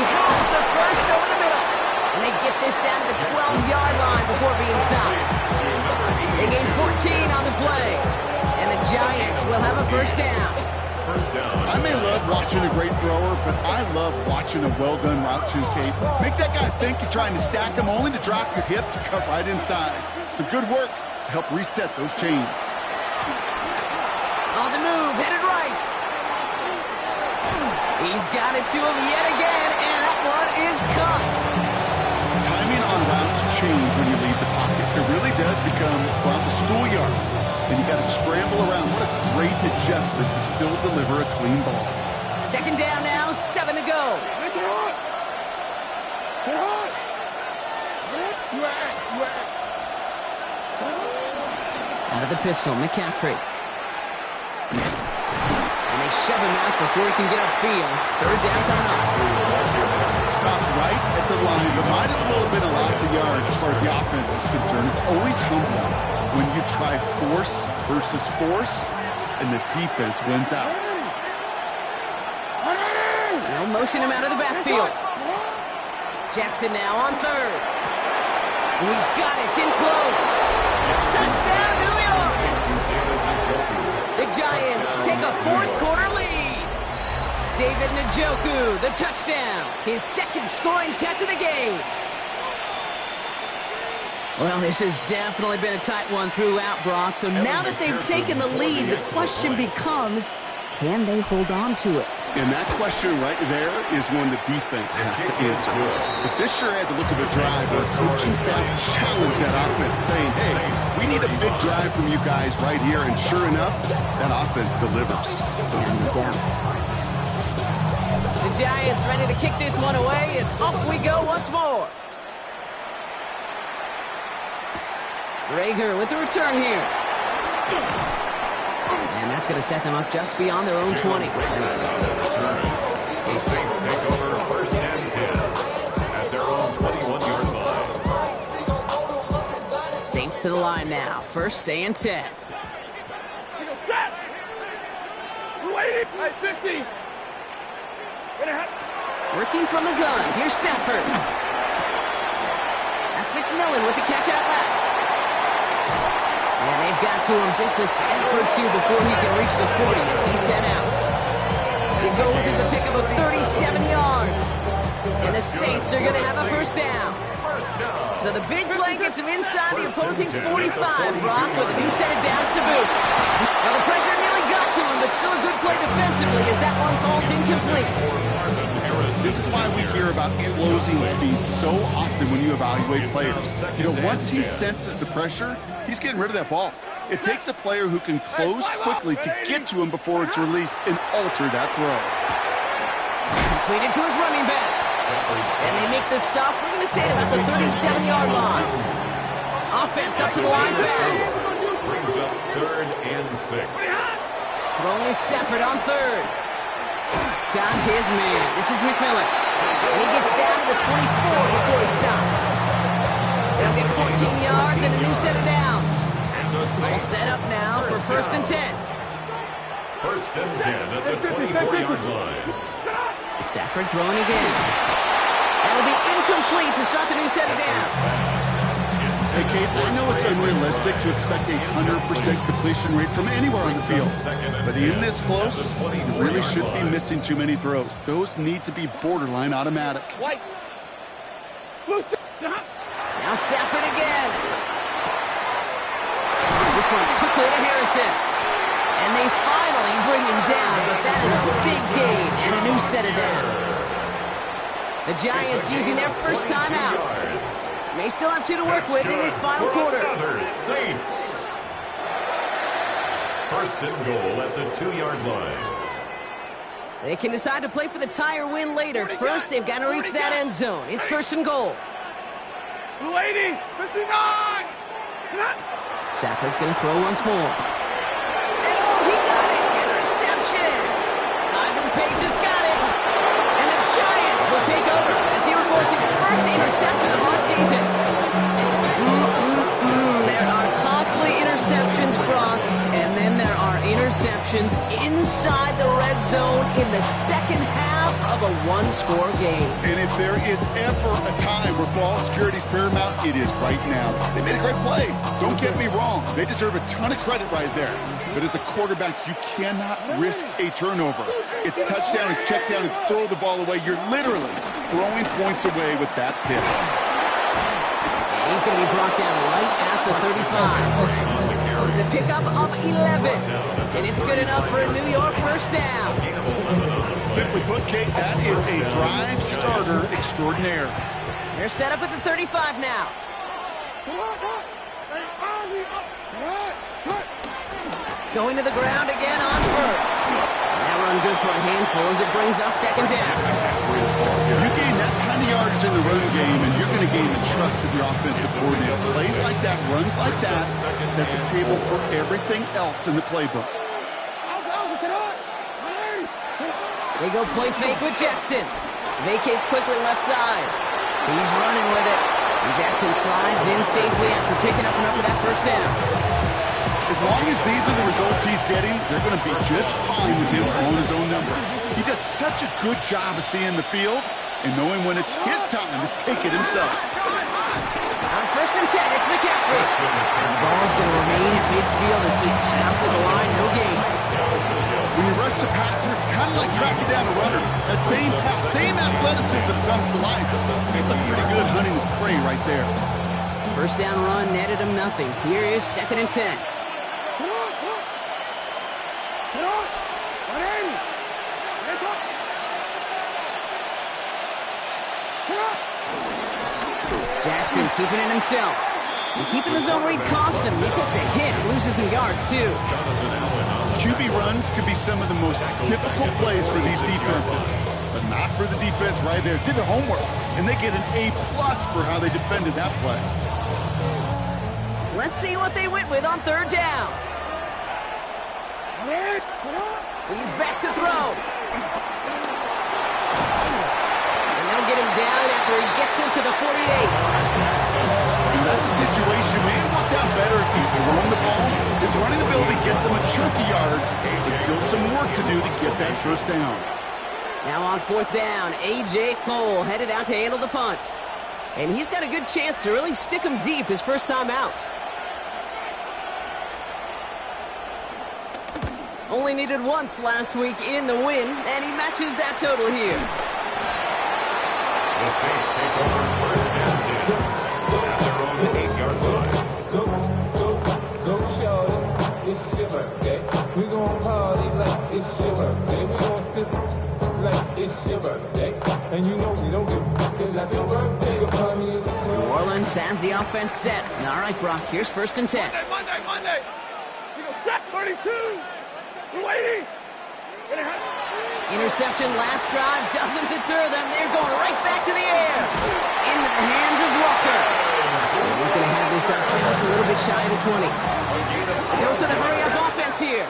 has the first over the middle. And they get this down to the 12-yard line before being stopped. They gain 14 on the play. And the Giants will have a first down. I may love watching a great thrower, but I love watching a well-done route too, Kate. Make that guy think you're trying to stack him only to drop your hips and cut right inside. Some good work to help reset those chains. On the move, headed right. He's got it to him yet again, and that one is caught. Timing on routes change when you leave the pocket. It really does become, well, the schoolyard. And you got to scramble around. What a great adjustment to still deliver a clean ball. 2nd down now, 7 to go. Out of the pistol, McCaffrey. And they shove him out before he can get upfield. 3rd down coming up. Stopped right at the line, but might as well have been a loss of yards as far as the offense is concerned. It's always humbling when you try force versus force, and the defense wins out. They'll motion him out of the backfield. Jackson now on 3rd. And he's got it. It's in close. Touchdown, New York! The Giants take a 4th quarter lead. David Njoku, the touchdown. His 2nd scoring catch of the game. Well, this has definitely been a tight one throughout, Brock. So now that they've taken the lead, the question becomes, can they hold on to it? And that question right there is one the defense has to answer. But this sure had the look of a drive where coaching staff challenged that offense, saying, hey, we need a big drive from you guys right here. And sure enough, that offense delivers. Yeah, no doubt. The Giants ready to kick this one away, and off we go once more. Rager with the return here. And that's going to set them up just beyond their own 20. The Saints take over first and 10 at their own 21-yard line. Saints to the line now. First and 10. Working from the gun. Here's Stafford. That's McMillan with the catch out left. And they've got to him just a step or two before he can reach the 40 as he's sent out. It goes as a pickup of 37 yards. And the Saints are going to have a first down. So the big play gets him inside the opposing 45, Brock, with a new set of downs to boot. Now the pressure nearly got to him, but still a good play defensively as that one falls incomplete. This is why we hear about closing speed so often when you evaluate players. You know, once he senses the pressure, he's getting rid of that ball. It takes a player who can close quickly to get to him before it's released and alter that throw. Completed to his running back. And they make the stop, we're going to say, at about the 37-yard line. Offense up to the line fast. Brings up 3rd and 6. Throwing is Stafford on 3rd. Got his man. This is McMillan. And he gets down to the 24 before he stops. They'll get 14 yards and a new set of downs. All set up now for first and 10. First and 10 at the 24-yard line. Stafford throwing again. That'll be incomplete to start the new set of downs. Hey, Kate, I know it's unrealistic to expect a 100% completion rate from anywhere on the field. But in this close, you really shouldn't be missing too many throws. Those need to be borderline automatic. Now Stafford again. This one quickly to Harrison. And they finally bring him down, but that is a big gain and a new set of downs. The Giants using their first time out. May still have 2 to work with in this final quarter. Saints. First and goal at the 2-yard line. They can decide to play for the tie or win later. First, they've got to reach that end zone. It's first and goal. 280, 59. Stafford's going to throw once more. And oh, he got it! Interception! Ivan Pace has got it! And the Giants will take over as he records his first interception of our season. There are costly interceptions, Brock, and then there are interceptions inside the red zone in the second half of a one-score game. And if there is ever a time where ball security is paramount, it is right now. They made a great play. Don't get me wrong. They deserve a ton of credit right there. But as a quarterback, you cannot risk a turnover. It's touchdown, it's check down, it's throw the ball away. You're literally throwing points away with that pick. He's going to be brought down right at the 35. It's a pickup of 11. And it's good enough for a New York first down. Simply put, Kate, that is a drive starter extraordinaire. They're set up at the 35 now. Going to the ground again on first. That run good for a handful as it brings up second down. You gain that kind of yardage in the run game, and you're going to gain the trust of your offensive coordinator. Plays like that, runs like that, set the table for everything else in the playbook. They go play fake with Jackson. Vacates quickly left side. He's running with it. And Jackson slides in safely after picking up enough of that first down. As long as these are the results he's getting, they're going to be just fine with him calling his own number. He does such a good job of seeing the field and knowing when it's his time to take it himself. On first and 10, it's McCaffrey. And the ball is going to remain at midfield as he's stopped at the line, no gain. When you rush the passer, it's kind of like tracking down a runner. That same athleticism comes to life. He looked pretty good hunting his prey right there. First down run netted him nothing. Here is second and 10. Jackson keeping it himself. And keeping the zone read costs him. He takes a hit, loses some yards too. QB runs could be some of the most difficult plays for these defenses. But not for the defense right there. Did their homework. And they get an A+ for how they defended that play. Let's see what they went with on third down. He's back to throw. And they'll get him down after he gets into the 48. And that's a situation, may have worked out better if he's throwing the ball. His running ability gets him a chunk of yards, but still some work to do to get that first down. Now on 4th down, A.J. Cole headed out to handle the punt. And he's got a good chance to really stick him deep his first time out. Only needed once last week in the win, and he matches that total here. The Saints take over 1st and 10 at their own 8-yard line. Go, shorty, it's your birthday. We gon' party like it's your birthday. We gon' sip like it's your birthday. And you know we don't give a fuck, it's not your birthday. You'll find me in the club. New Orleans has the offense set. All right, Brock, here's 1st and 10. Monday. We go set 32. We're waiting. Interception last drive doesn't deter them. They're going right back to the air. Into the hands of Walker. And he's going to have this up just a little bit shy of the 20. A dose of the hurry-up offense here.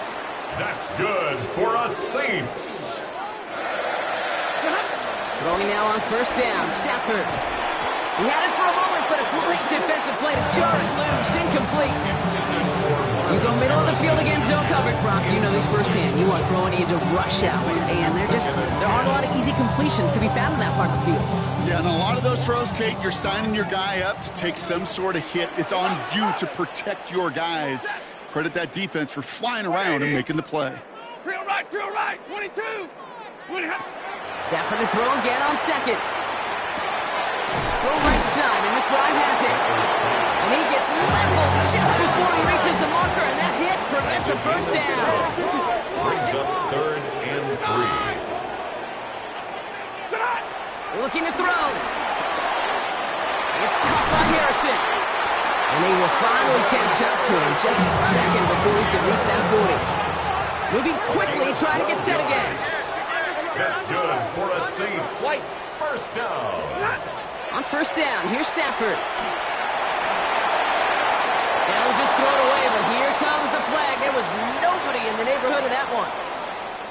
That's good for us Saints. Throwing now on 1st down. Stafford. He had it for a moment, but a great defensive play to jar it loose. Incomplete. You go middle of the field against zone coverage, Brock. You know this firsthand. You are throwing into rush hour. And there aren't a lot of easy completions to be found in that part of the field. Yeah, and a lot of those throws, Kate, you're signing your guy up to take some sort of hit. It's on you to protect your guys. Credit that defense for flying around and making the play. Drill right, 22. Stafford to throw again on 2nd. Throw right side, and McBride has it. And he gets leveled just before he reaches the marker, and that hit prevents a 1st down. Brings up 3rd and 3. Looking to throw. It's caught by Harrison. And they will finally catch up to him just a second before he can reach that 40. Moving quickly, trying to get set again. That's good for us Saints. 1st down. On 1st down, here's Stafford. They'll just throw it away, but here comes the flag. There was nobody in the neighborhood of that one.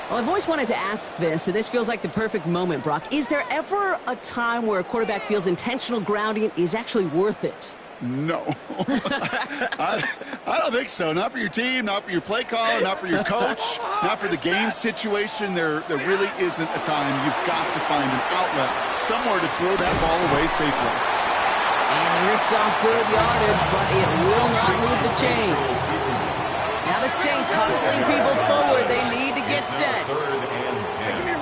Well, I've always wanted to ask this, and this feels like the perfect moment, Brock. Is there ever a time where a quarterback feels intentional grounding is actually worth it? No. I don't think so. Not for your team, not for your play caller, not for your coach, not for the game situation. There really isn't a time. You've got to find an outlet, somewhere to throw that ball away safely. And rips off good yardage, but it will not move the chains. Now the Saints hustling people forward. They need to get set. 3rd and 10.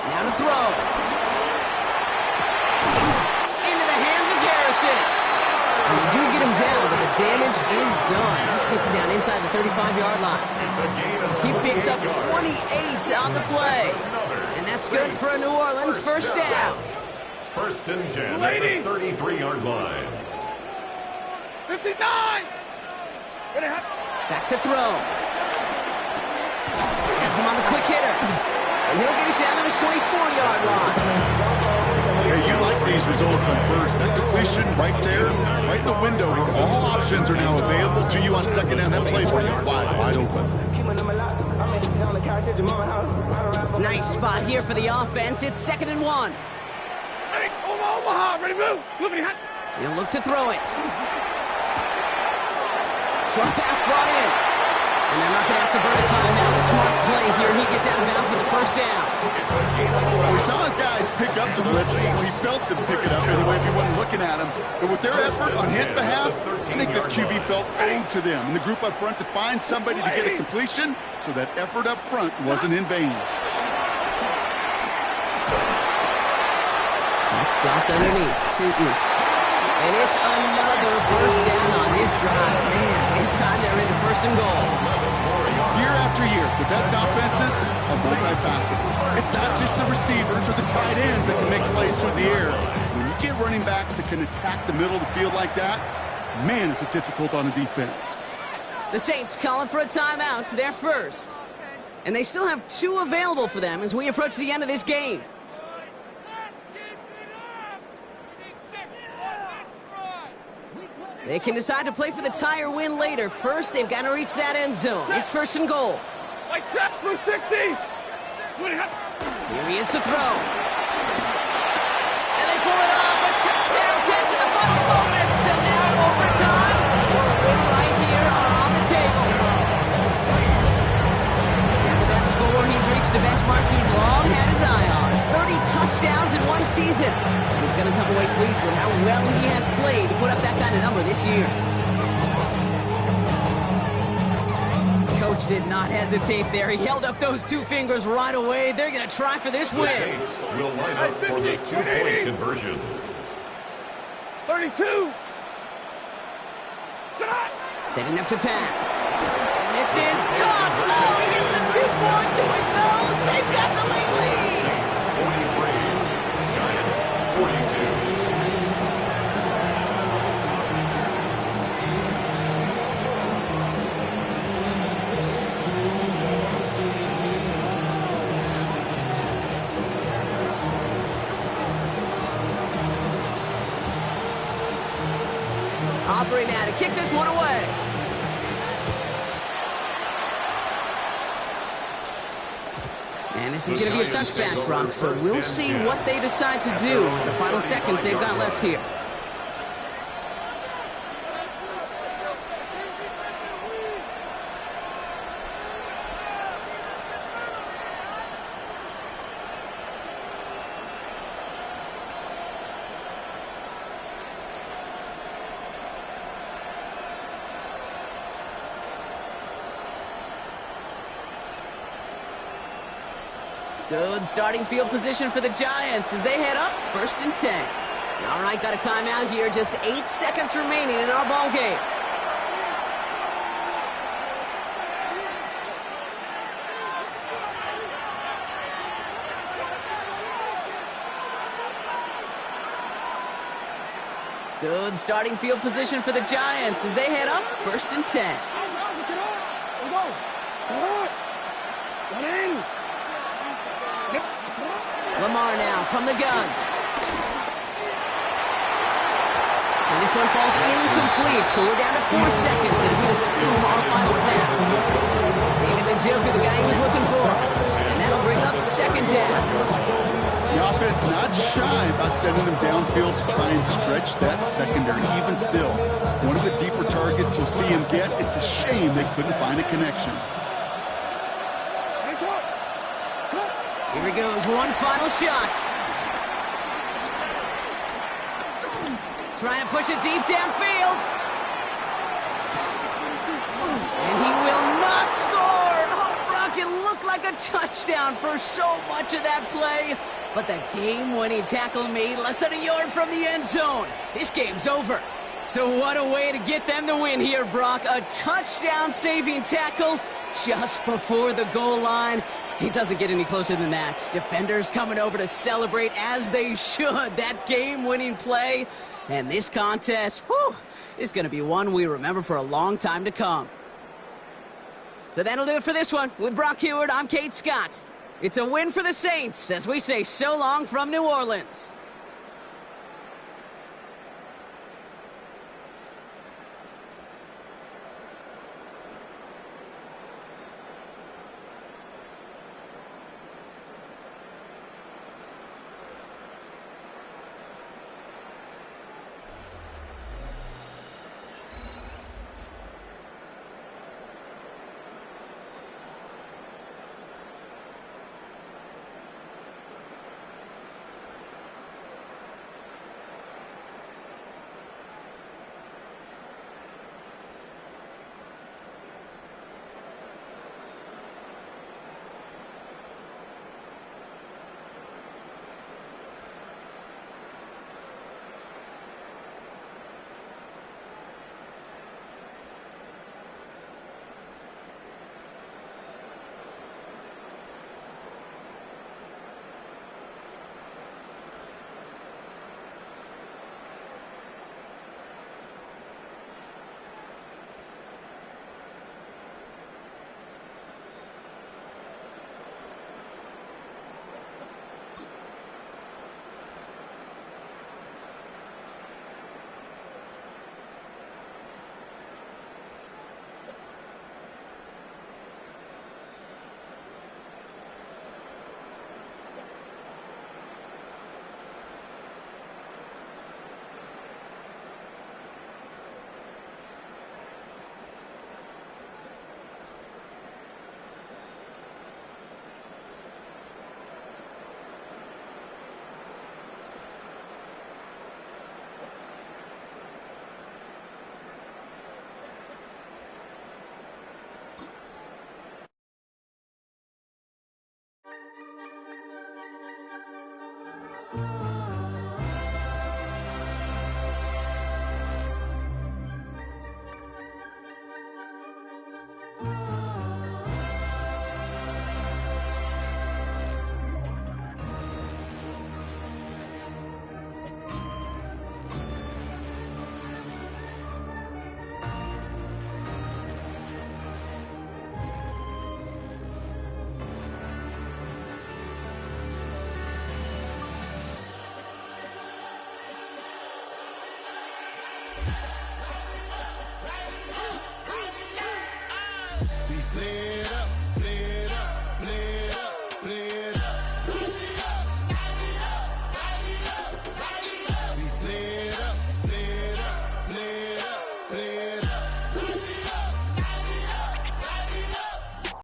Now to throw. Into the hands of Harrison. And they do get him down, but the damage is done. This gets down inside the 35-yard line. He picks up 28 on the play. And that's good for a New Orleans 1st down. 1st and 10 at the 33-yard line. 59. Back to throw. Gets him on the quick hitter. And he'll get it down to the 24-yard line. Hey, you like these results on 1st. That completion right there, right in the window where all options are now available to you on 2nd down. That play wide open. Nice spot here for the offense. It's 2nd and 1. Hey, Omaha, ready to move. He'll look to throw it. Short pass brought in. And they're not going to have to burn a timeout. Smart play here. He gets out of bounds for the 1st down. We saw his guys pick up the blitz. We felt them pick it up anyway if he wasn't looking at him. But with their effort on his behalf, I think this QB felt owed to them. And the group up front to find somebody to get a completion, so that effort up front wasn't in vain. That's dropped underneath. And it's another 1st down on this drive. Man, this time they're into 1st and goal. Year after year, the best offenses are multifaceted. It's not just the receivers or the tight ends that can make plays through the air. When you get running backs that can attack the middle of the field like that, man, is it difficult on the defense. The Saints calling for a timeout. They're 1st. And they still have 2 available for them as we approach the end of this game. They can decide to play for the tie or win later. First, they've got to reach that end zone. It's first and goal. Like set, blue 60. Here he is to throw. And they pull it off. A touchdown catch in the final moments. And now overtime. Well, a win right here are on the table. And with that score, he's reached the benchmark he's long had his eye on. 30 touchdowns in one season. He's going to come away pleased with how well he has played to put up that kind of number this year. Coach did not hesitate there. He held up those two fingers right away. They're going to try for this win. The Saints will line up for the two-point conversion. 32. Setting up to pass. And this is caught. Oh, he gets the 2 points, and with those, they've got the lead. 43, Giants 42. Aubrey now to kick this one away. And this is going to be a touchback, Brock, so we'll see what they decide to do in the final seconds they've got left here. Good starting field position for the Giants as they head up first and 10. All right, got a timeout here. Just 8 seconds remaining in our ball game. Good starting field position for the Giants as they head up first and 10. Lamar now from the gun. And this one falls incomplete, so we're down to 4 seconds, and we assume our final snap. David Njoku, the guy he was looking for. And that'll bring up second down. The offense not shy about sending them downfield to try and stretch that secondary. Even still, one of the deeper targets you'll see him get. It's a shame they couldn't find a connection. Here he goes, one final shot. Trying to push it deep downfield. And he will not score. Oh, Brock, it looked like a touchdown for so much of that play. But the game-winning tackle made less than a yard from the end zone. This game's over. So what a way to get them the win here, Brock. A touchdown-saving tackle just before the goal line. It doesn't get any closer than that. Defenders coming over to celebrate as they should. That game-winning play. And this contest, whew, is going to be one we remember for a long time to come. So that'll do it for this one. With Brock Huard, I'm Kate Scott. It's a win for the Saints as we say so long from New Orleans. be flared